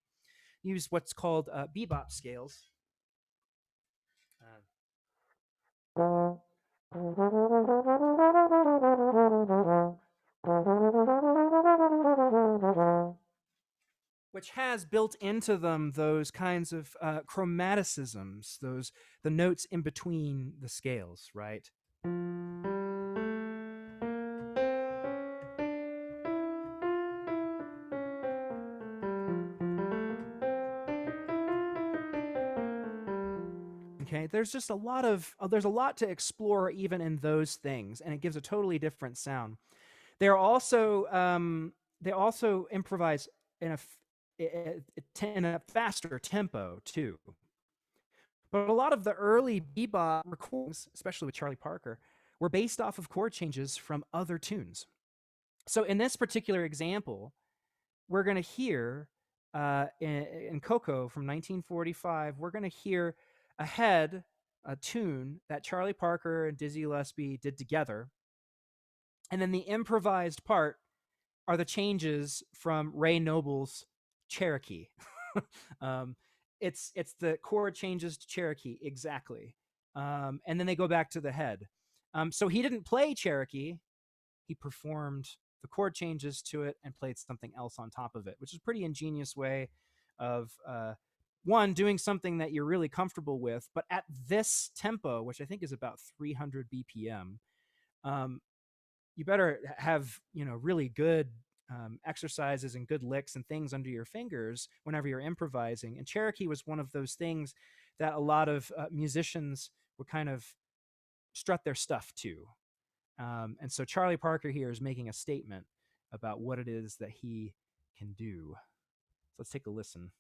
Use what's called bebop scales. Which has built into them those kinds of chromaticisms, the notes in between the scales, right? Okay, there's just there's a lot to explore even in those things, and it gives a totally different sound. They're also they also improvise in in a faster tempo too. But a lot of the early bebop recordings, especially with Charlie Parker, were based off of chord changes from other tunes. So in this particular example, we're going to hear in Coco from 1945, we're going to hear a tune that Charlie Parker and Dizzy Gillespie did together. And then the improvised part are the changes from Ray Noble's Cherokee. um, it's the chord changes to Cherokee exactly, and then they go back to the head. So he didn't play Cherokee; he performed the chord changes to it and played something else on top of it, which is a pretty ingenious way of one doing something that you're really comfortable with, but at this tempo, which I think is about 300 BPM. You better have really good exercises and good licks and things under your fingers whenever you're improvising. And Cherokee was one of those things that a lot of musicians would kind of strut their stuff to. And so Charlie Parker here is making a statement about what it is that he can do. So let's take a listen.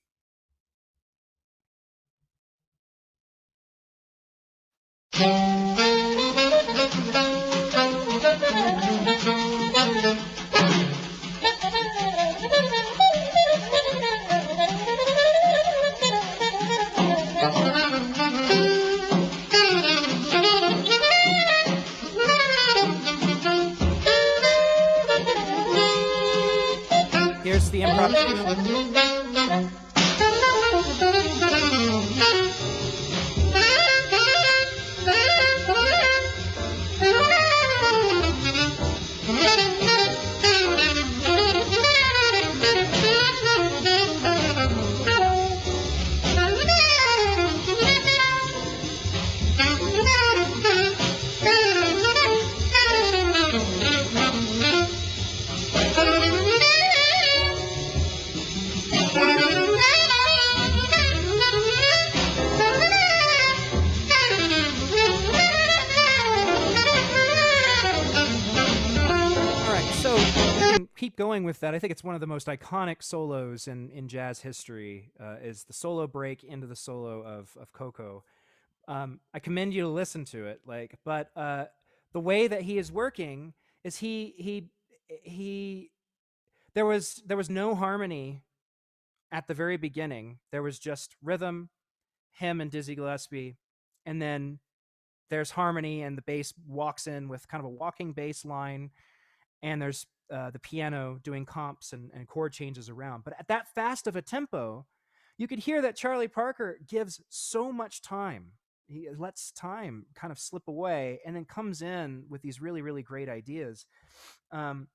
Here's the improvisation. Keep going with that. I think it's one of the most iconic solos in jazz history. Is the solo break into the solo of Coco. I commend you to listen to it. But the way that he is working is there was no harmony at the very beginning. There was just rhythm, him and Dizzy Gillespie, and then there's harmony, and the bass walks in with kind of a walking bass line, and there's the piano doing comps and chord changes around. But at that fast of a tempo, you could hear that Charlie Parker gives so much time. He lets time kind of slip away and then comes in with these really, really great ideas. Time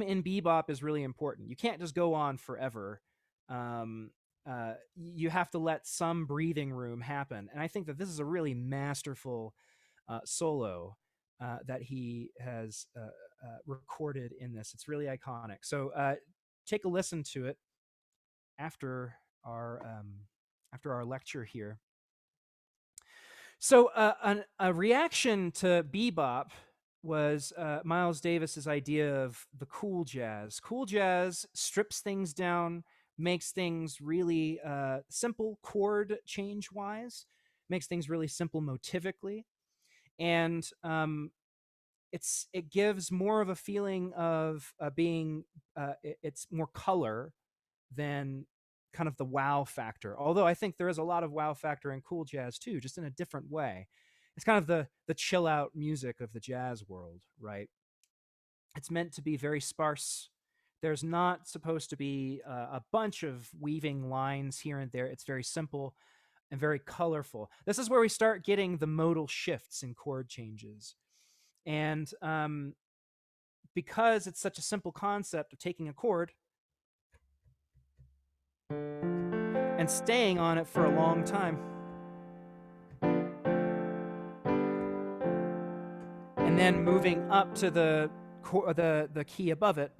in bebop is really important. You can't just go on forever. You have to let some breathing room happen. And I think that this is a really masterful solo that he has recorded in this. It's really iconic. So take a listen to it after our lecture here. So a reaction to bebop was Miles Davis's idea of the cool jazz. Cool jazz strips things down, makes things really simple chord change wise, makes things really simple motivically, and it gives more of a feeling of being it's more color than kind of the wow factor. Although I think there is a lot of wow factor in cool jazz too, just in a different way. It's kind of the chill out music of the jazz world, right? It's meant to be very sparse. There's not supposed to be a bunch of weaving lines here and there. It's very simple and very colorful. This is where we start getting the modal shifts in chord changes. And because it's such a simple concept of taking a chord and staying on it for a long time, and then moving up to the key above it,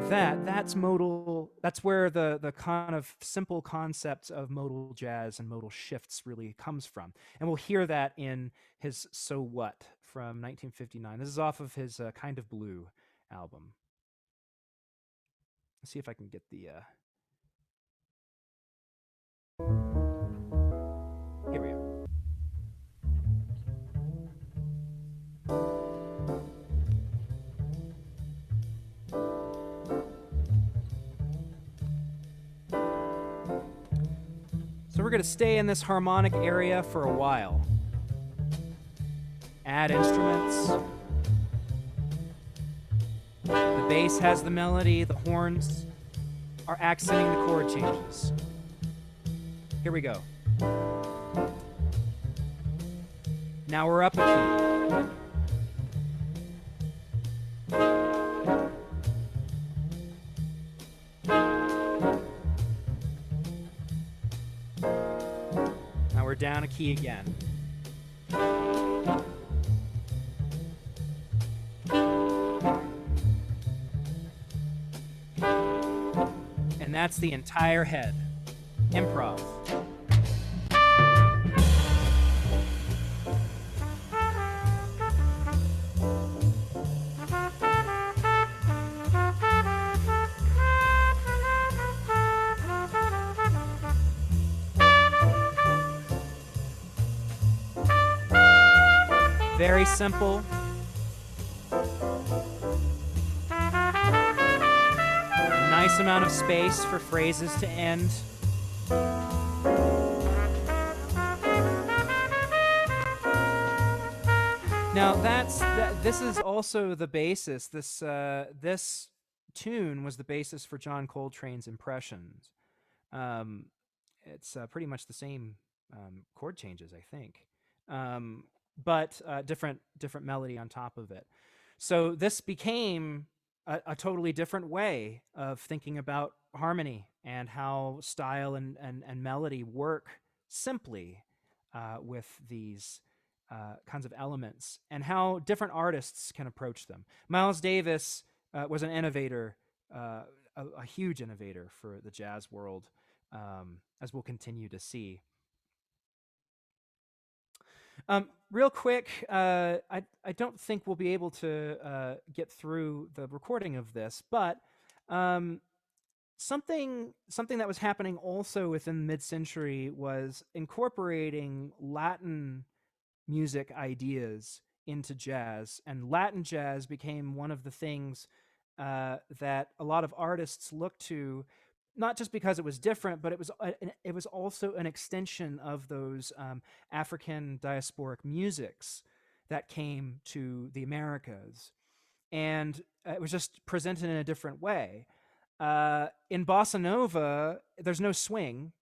that's modal. That's where the kind of simple concepts of modal jazz and modal shifts really comes from, and we'll hear that in his "So What" from 1959. This is off of his "Kind of Blue" album. Let's see if I can get the. Here we go. So we're going to stay in this harmonic area for a while. Add instruments. The bass has the melody, the horns are accenting the chord changes. Here we go. Now we're up a key. Now we're down a key again. And that's the entire head. Improv. Very simple. A nice amount of space for phrases to end. Now this is also the basis. This tune was the basis for John Coltrane's Impressions. It's pretty much the same chord changes, I think, but different melody on top of it. So this became a totally different way of thinking about harmony and how style and melody work simply with these kinds of elements, and how different artists can approach them. Miles Davis was an innovator, a huge innovator for the jazz world, as we'll continue to see. Real quick, I don't think we'll be able to get through the recording of this, but something that was happening also within mid-century was incorporating Latin music ideas into jazz, and Latin jazz became one of the things that a lot of artists looked to, not just because it was different, but it was also an extension of those African diasporic musics that came to the Americas, and it was just presented in a different way. In bossa nova, there's no swing.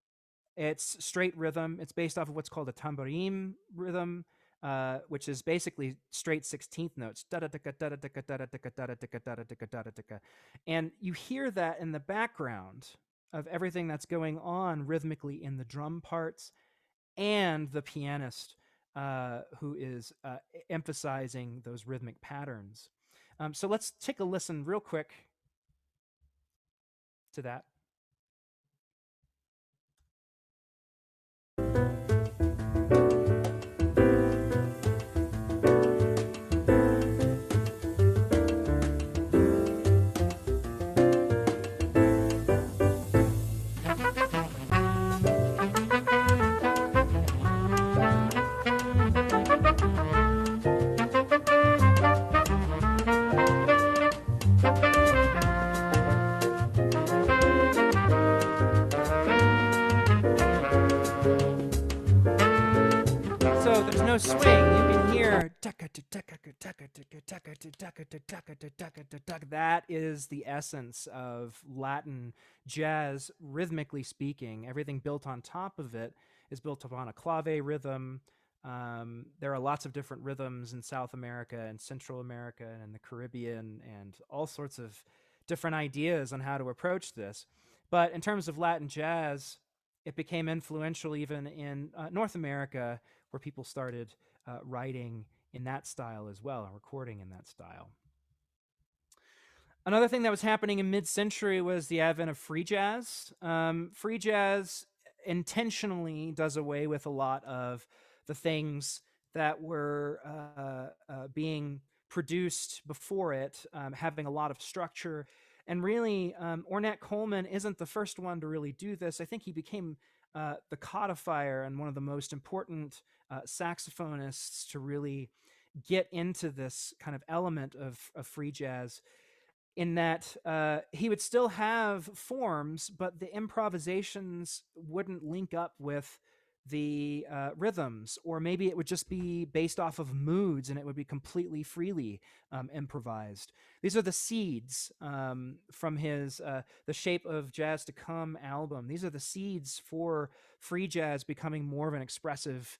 It's straight rhythm. It's based off of what's called a tamborim rhythm, which is basically straight 16th notes. And you hear that in the background of everything that's going on rhythmically in the drum parts, and the pianist who is emphasizing those rhythmic patterns. So let's take a listen real quick to that. So there's no swing. You can hear that is the essence of Latin jazz, rhythmically speaking. Everything built on top of it is built upon a clave rhythm. There are lots of different rhythms in South America and Central America and the Caribbean, and all sorts of different ideas on how to approach this. But in terms of Latin jazz, it became influential even in North America, where people started writing in that style as well, and recording in that style. Another thing that was happening in mid-century was the advent of free jazz. Free jazz intentionally does away with a lot of the things that were being produced before it, having a lot of structure. And really, Ornette Coleman isn't the first one to really do this. I think he became the codifier and one of the most important saxophonists to really get into this kind of element of free jazz, in that he would still have forms, but the improvisations wouldn't link up with the rhythms, or maybe it would just be based off of moods and it would be completely freely improvised. These are the seeds from his The Shape of Jazz to Come album. These are the seeds for free jazz becoming more of an expressive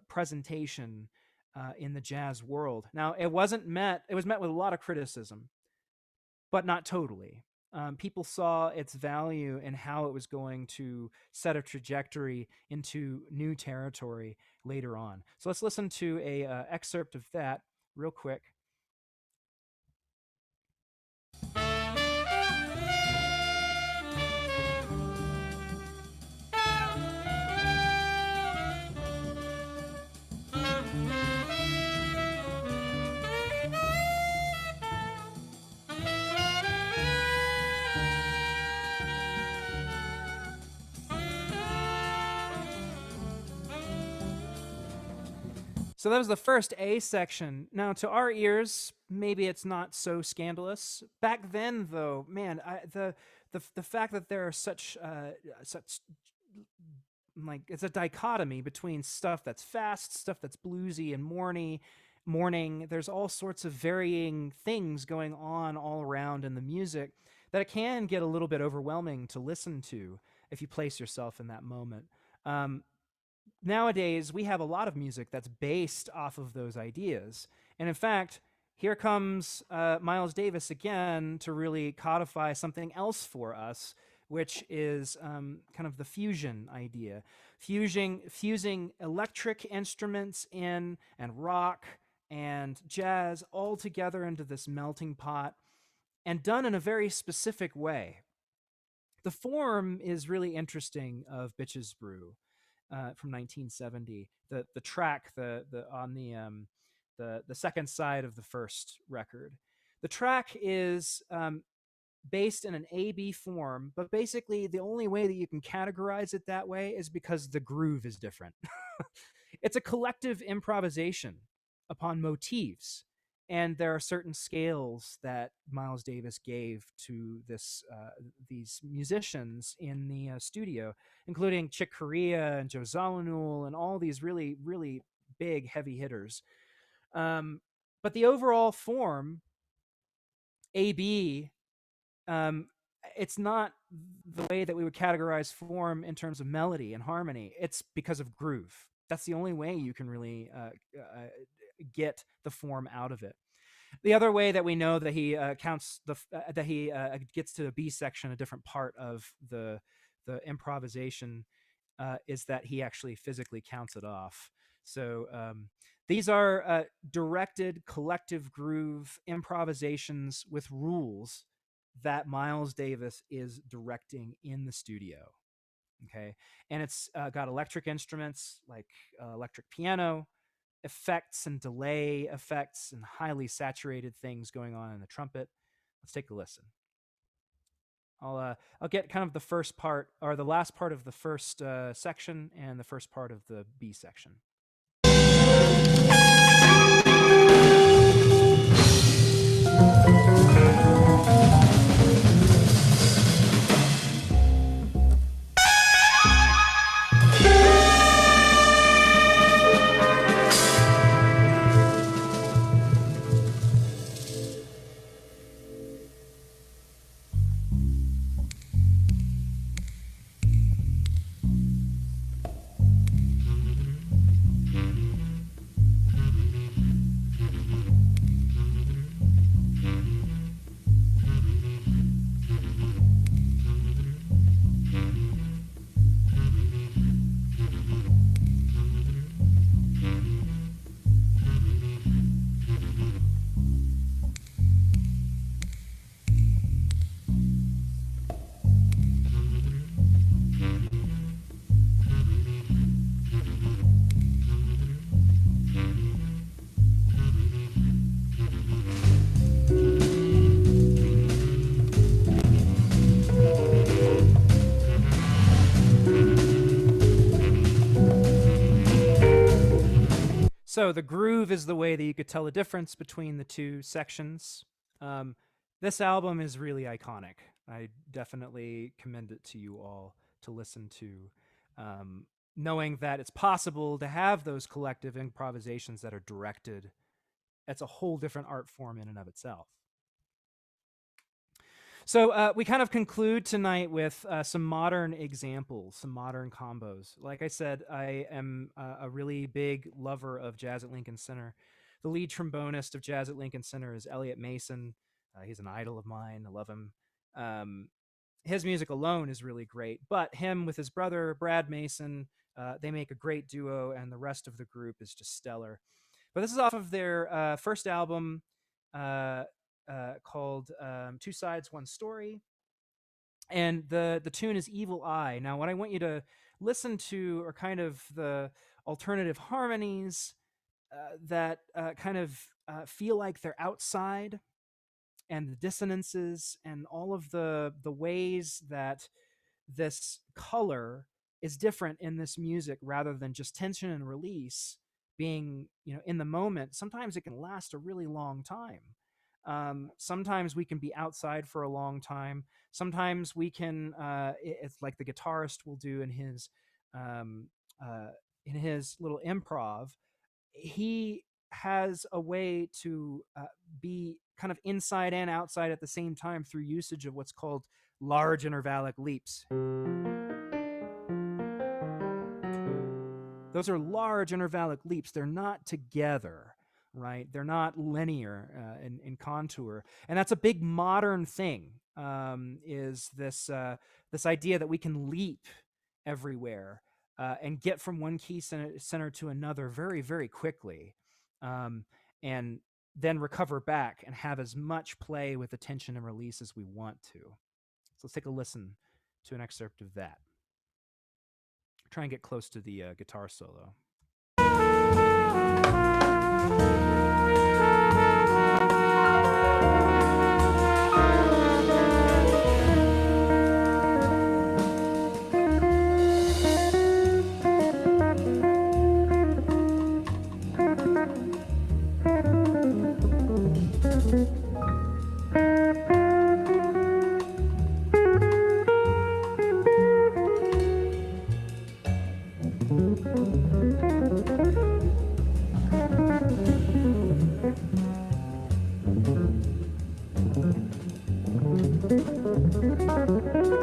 presentation in the jazz world. Now, it was met with a lot of criticism, but not totally. People saw its value in how it was going to set a trajectory into new territory later on. So let's listen to a excerpt of that real quick. So that was the first A section. Now, to our ears, maybe it's not so scandalous. Back then, though, man, the fact that there are such like, it's a dichotomy between stuff that's fast, stuff that's bluesy and morning. There's all sorts of varying things going on all around in the music that it can get a little bit overwhelming to listen to if you place yourself in that moment. Nowadays, we have a lot of music that's based off of those ideas. And in fact, here comes Miles Davis again to really codify something else for us, which is kind of the fusion idea. Fusing electric instruments in, and rock and jazz all together into this melting pot, and done in a very specific way. The form is really interesting of Bitches Brew. From 1970, the track on the second side of the first record. The track is based in an A-B form, but basically the only way that you can categorize it that way is because the groove is different. It's a collective improvisation upon motifs, and there are certain scales that Miles Davis gave to these musicians in the studio, including Chick Corea and Joe Zawinul and all these really, really big heavy hitters. But the overall form, A-B, it's not the way that we would categorize form in terms of melody and harmony. It's because of groove. That's the only way you can really get the form out of it. The other way that we know that he counts that he gets to the B section, a different part of the improvisation, is that he actually physically counts it off. So these are directed collective groove improvisations with rules that Miles Davis is directing in the studio. Okay, and it's got electric instruments like electric piano, effects and delay effects, and highly saturated things going on in the trumpet. Let's take a listen. I'll get kind of the first part, or the last part of the first section, and the first part of the B section. So the groove is the way that you could tell the difference between the two sections. Um, this album is really iconic. I definitely commend it to you all to listen to, um, knowing that it's possible to have those collective improvisations that are directed. That's a whole different art form in and of itself. So we kind of conclude tonight with some modern examples, some modern combos. Like I said, I am a really big lover of Jazz at Lincoln Center. The lead trombonist of Jazz at Lincoln Center is Elliot Mason. He's an idol of mine. I love him. Um, his music alone is really great, but him with his brother, Brad Mason, they make a great duo, and the rest of the group is just stellar. But this is off of their first album, uh, called Two Sides, One Story. And the tune is Evil Eye. Now, what I want you to listen to are kind of the alternative harmonies that kind of feel like they're outside, and the dissonances and all of the ways that this color is different in this music rather than just tension and release being, in the moment. Sometimes it can last a really long time. Sometimes we can be outside for a long time. Sometimes we can it's like the guitarist will do um, in his little improv. He has a way to be kind of inside and outside at the same time through usage of what's called large intervallic leaps. Those are large intervallic leaps. They're not together, right? They're not linear in contour, and that's a big modern thing. Is this idea that we can leap everywhere and get from one key center to another very, very quickly, and then recover back and have as much play with the tension and release as we want to. So let's take a listen to an excerpt of that. Try and get close to the guitar solo.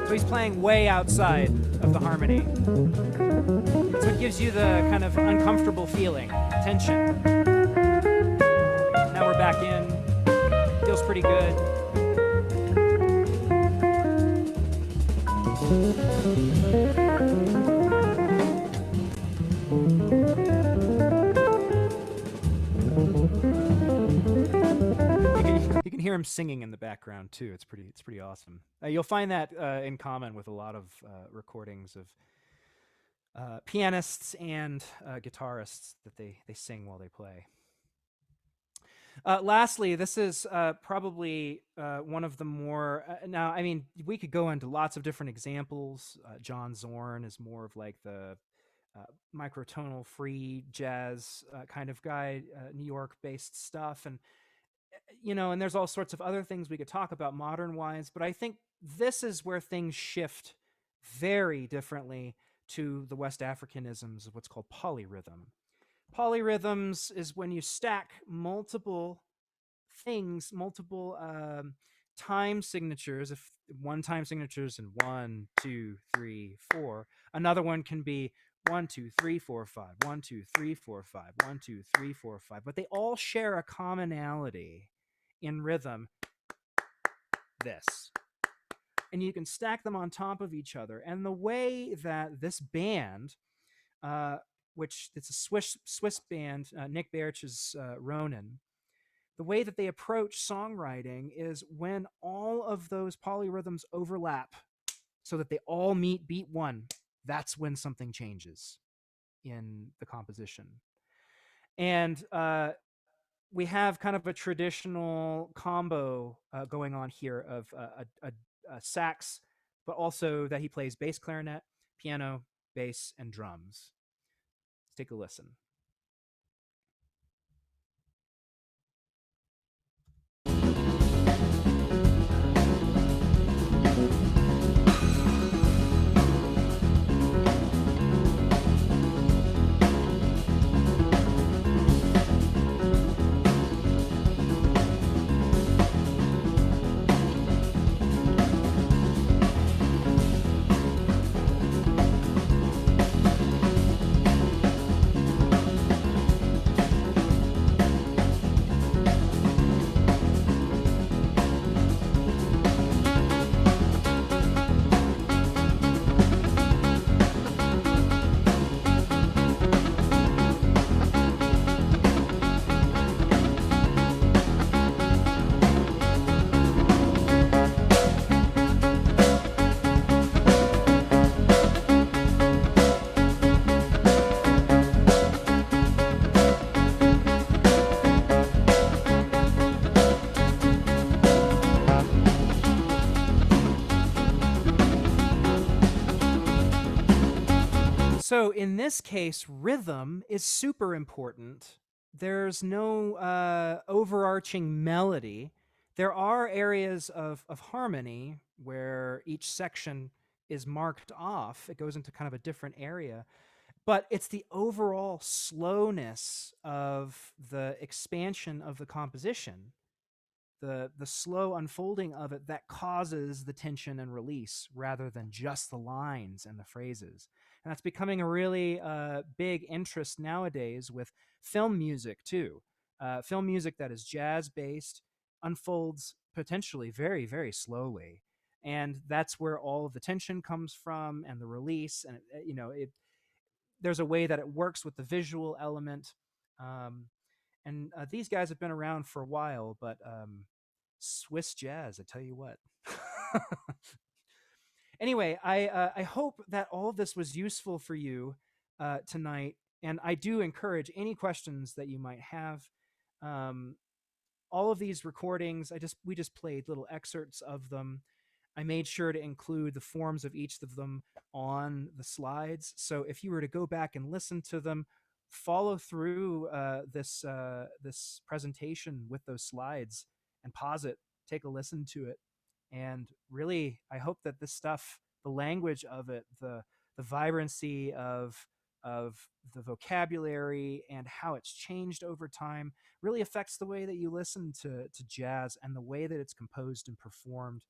So he's playing way outside of the harmony. So it gives you the kind of uncomfortable feeling, tension. Now we're back in. Feels pretty good. You can hear him singing in the background too. It's pretty awesome. You'll find that in common with a lot of recordings of pianists and guitarists, that they sing while they play. Lastly, this is probably one of the more, now, I mean, we could go into lots of different examples. John Zorn is more of like the microtonal free jazz kind of guy, New York-based stuff. And, and there's all sorts of other things we could talk about modern-wise, but I think this is where things shift very differently to the West Africanisms of what's called polyrhythm. Polyrhythms is when you stack multiple things, multiple time signatures. If one time signature is in 1, 2, 3, 4, another one can be 1, 2, 3, 4, 5, 1, 2, 3, 4, 5, 1, 2, 3, 4, 5. But they all share a commonality in rhythm. This. And you can stack them on top of each other. And the way that this band, which it's a Swiss band, Nick Bertsch's Ronin, the way that they approach songwriting is when all of those polyrhythms overlap so that they all meet beat one, that's when something changes in the composition. And we have kind of a traditional combo going on here of a sax, but also that he plays bass clarinet, piano, bass, and drums. Let's take a listen. So in this case, rhythm is super important. There's no overarching melody. There are areas of harmony where each section is marked off. It goes into kind of a different area. But it's the overall slowness of the expansion of the composition, the slow unfolding of it that causes the tension and release rather than just the lines and the phrases. And that's becoming a really big interest nowadays with film music too. Film music that is jazz based unfolds potentially very, very slowly. And that's where all of the tension comes from and the release. And, there's a way that it works with the visual element. And these guys have been around for a while, but Swiss jazz, I tell you what. Anyway, I hope that all of this was useful for you tonight, and I do encourage any questions that you might have. Um, all of these recordings, we just played little excerpts of them. I made sure to include the forms of each of them on the slides. So if you were to go back and listen to them, follow through this presentation with those slides and pause it, take a listen to it, and really, I hope that this stuff, the language of it, the vibrancy of the vocabulary and how it's changed over time really affects the way that you listen to jazz and the way that it's composed and performed,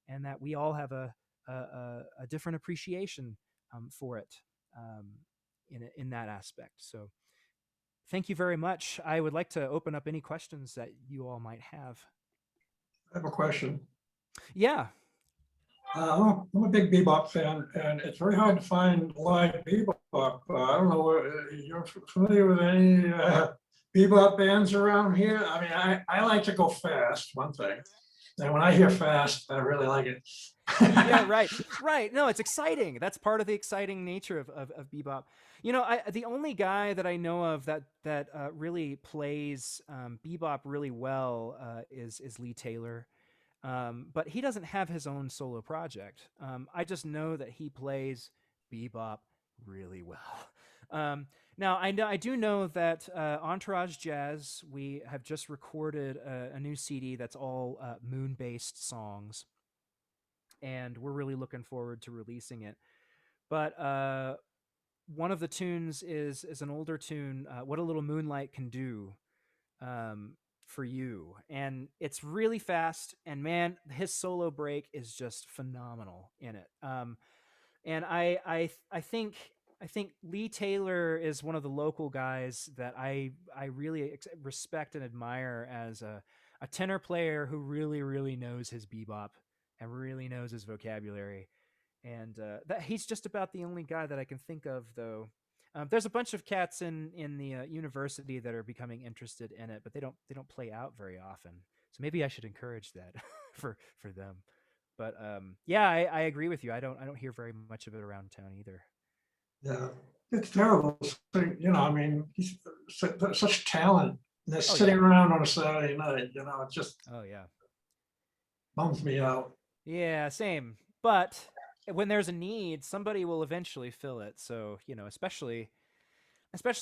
and that we all have a different appreciation for it in that aspect. So thank you very much. I would like to open up any questions that you all might have. I have a question. Yeah. I'm a big bebop fan, and it's very hard to find live bebop. I don't know, you're familiar with any bebop bands around here? I mean, I like to go fast, one thing. And when I hear fast, I really like it. Yeah, right. No, it's exciting. That's part of the exciting nature of bebop. The only guy that I know of that really plays bebop really well is Lee Taylor. But he doesn't have his own solo project. I just know that he plays bebop really well. Now, I do know that Entourage Jazz, we have just recorded a new CD that's all moon-based songs, and we're really looking forward to releasing it. But one of the tunes is an older tune, "What a Little Moonlight Can Do." For you, and it's really fast, and man, his solo break is just phenomenal in it. And I think Lee Taylor is one of the local guys that I really respect and admire as a tenor player who really knows his bebop and really knows his vocabulary. And that he's just about the only guy that I can think of, though. There's a bunch of cats in the university that are becoming interested in it, but they don't play out very often. So maybe I should encourage that for them. But yeah, I agree with you. I don't hear very much of it around town either. Yeah, it's terrible. I mean, he's such talent. And they're Oh, sitting yeah. around on a Saturday night, it just Oh yeah. bums me out. Yeah, same. But when there's a need, somebody will eventually fill it. So, especially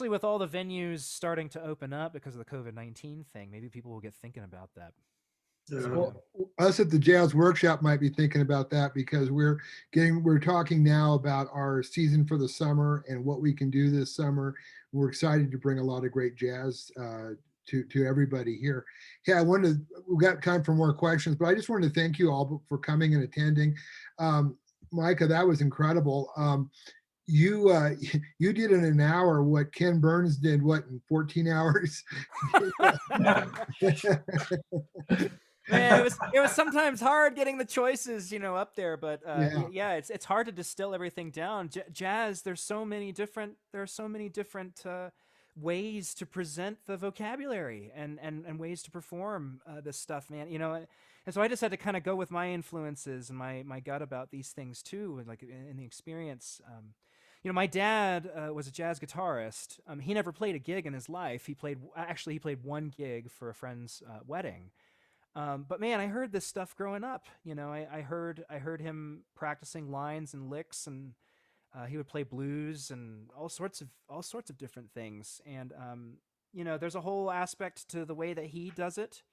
with all the venues starting to open up because of the COVID-19 thing, maybe people will get thinking about that. Yeah. So, Well, us at the Jazz Workshop might be thinking about that because we're talking now about our season for the summer and what we can do this summer. We're excited to bring a lot of great jazz to everybody here. Yeah, we've got time for more questions, but I just wanted to thank you all for coming and attending. Micah, that was incredible. You you did in an hour what Ken Burns did in 14 hours. man, it was sometimes hard getting the choices, up there, but Yeah. yeah, it's hard to distill everything down. Jazz, there are so many different ways to present the vocabulary and ways to perform this stuff, man. And so I just had to kind of go with my influences and my gut about these things too, and like in the experience. My dad was a jazz guitarist. He never played a gig in his life. He played one gig for a friend's wedding. But man, I heard this stuff growing up. I heard him practicing lines and licks, and He would play blues and all sorts of different things. And there's a whole aspect to the way that he does it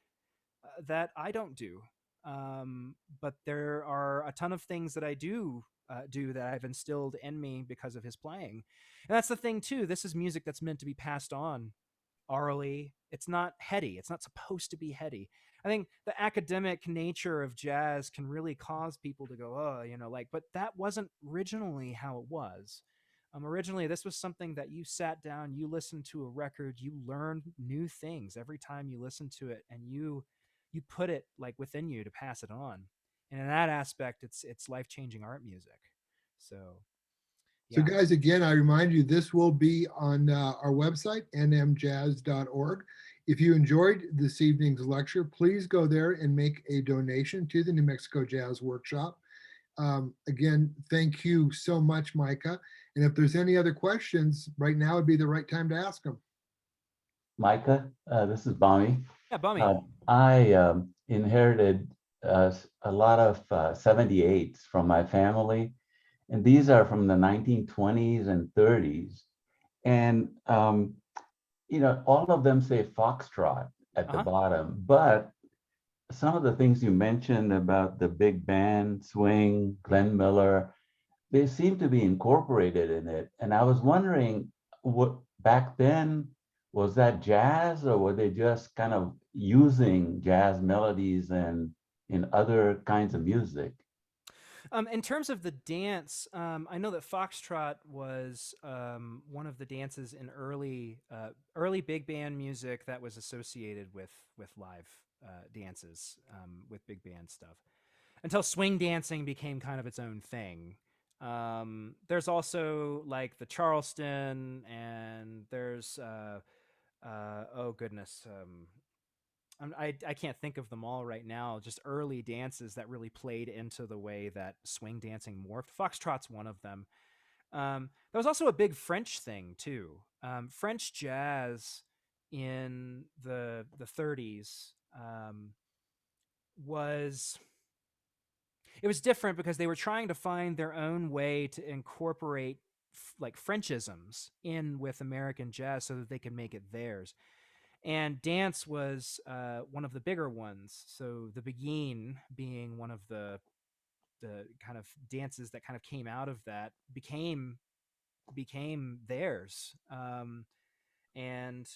that I don't do. But there are a ton of things that I do that I've instilled in me because of his playing. And that's the thing too. This is music that's meant to be passed on orally. It's not heady. It's not supposed to be heady. I think the academic nature of jazz can really cause people to go, oh, but that wasn't originally how it was. Originally, this was something that you sat down, you listened to a record, you learned new things every time you listened to it, and you put it like within you to pass it on. And in that aspect, it's life changing art music. So So yeah. guys, again, I remind you, this will be on our website, nmjazz.org. If you enjoyed this evening's lecture, please go there and make a donation to the New Mexico Jazz Workshop. Again, thank you so much, Micah. And if there's any other questions, right now would be the right time to ask them. Micah, this is Bami. Yeah, Bummy. I inherited a lot of 78s from my family, and these are from the 1920s and 30s. And, all of them say foxtrot at the Uh-huh. bottom, but some of the things you mentioned about the big band, swing, Glenn Miller, they seem to be incorporated in it. And I was wondering, what back then, was that jazz, or were they just kind of using jazz melodies and in other kinds of music? In terms of the dance, I know that foxtrot was one of the dances in early big band music that was associated with live dances, with big band stuff, until swing dancing became kind of its own thing. There's also like the Charleston, and there's oh goodness, I can't think of them all right now. Just early dances that really played into the way that swing dancing morphed. Foxtrot's one of them. There was also a big French thing too. French jazz in the 30s was it was different because they were trying to find their own way to incorporate like Frenchisms in with American jazz so that they could make it theirs. And dance was one of the bigger ones. So the Beguine being one of the kind of dances that kind of came out of that became theirs. And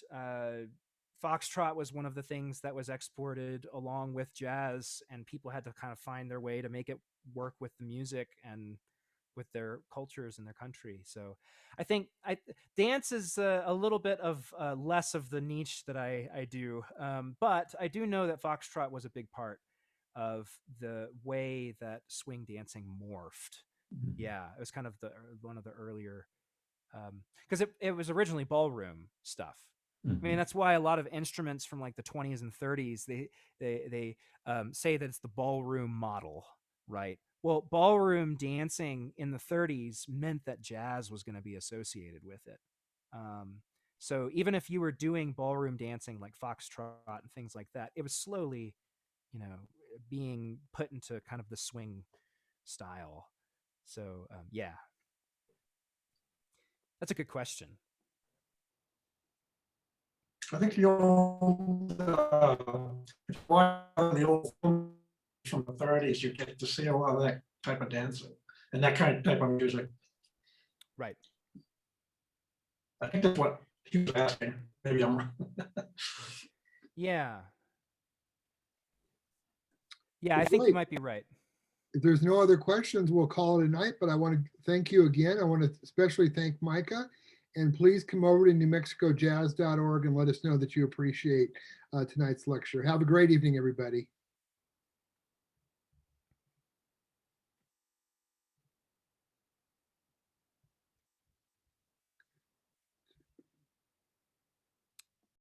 Foxtrot was one of the things that was exported along with jazz, and people had to kind of find their way to make it work with the music and with their cultures and their country. So I think dance is a little bit of less of the niche that I do. But I do know that Foxtrot was a big part of the way that swing dancing morphed. Yeah, it was kind of one of the earlier, because it was originally ballroom stuff. I mean, Mhm. that's why a lot of instruments from like the 20s and 30s, they say that it's the ballroom model, right? Well, ballroom dancing in the 30s meant that jazz was going to be associated with it. Um, so even if you were doing ballroom dancing like foxtrot and things like that, it was slowly, being put into kind of the swing style. So yeah, that's a good question. I think the old, if you watch the old films from the 30s, you get to see a lot of that type of dancing and that kind of type of music. Right. I think that's what he was asking. Maybe I'm wrong. Yeah. Yeah, I think you might be right. If there's no other questions, we'll call it a night, but I want to thank you again. I want to especially thank Micah. And please come over to newmexicojazz.org and let us know that you appreciate tonight's lecture. Have a great evening, everybody.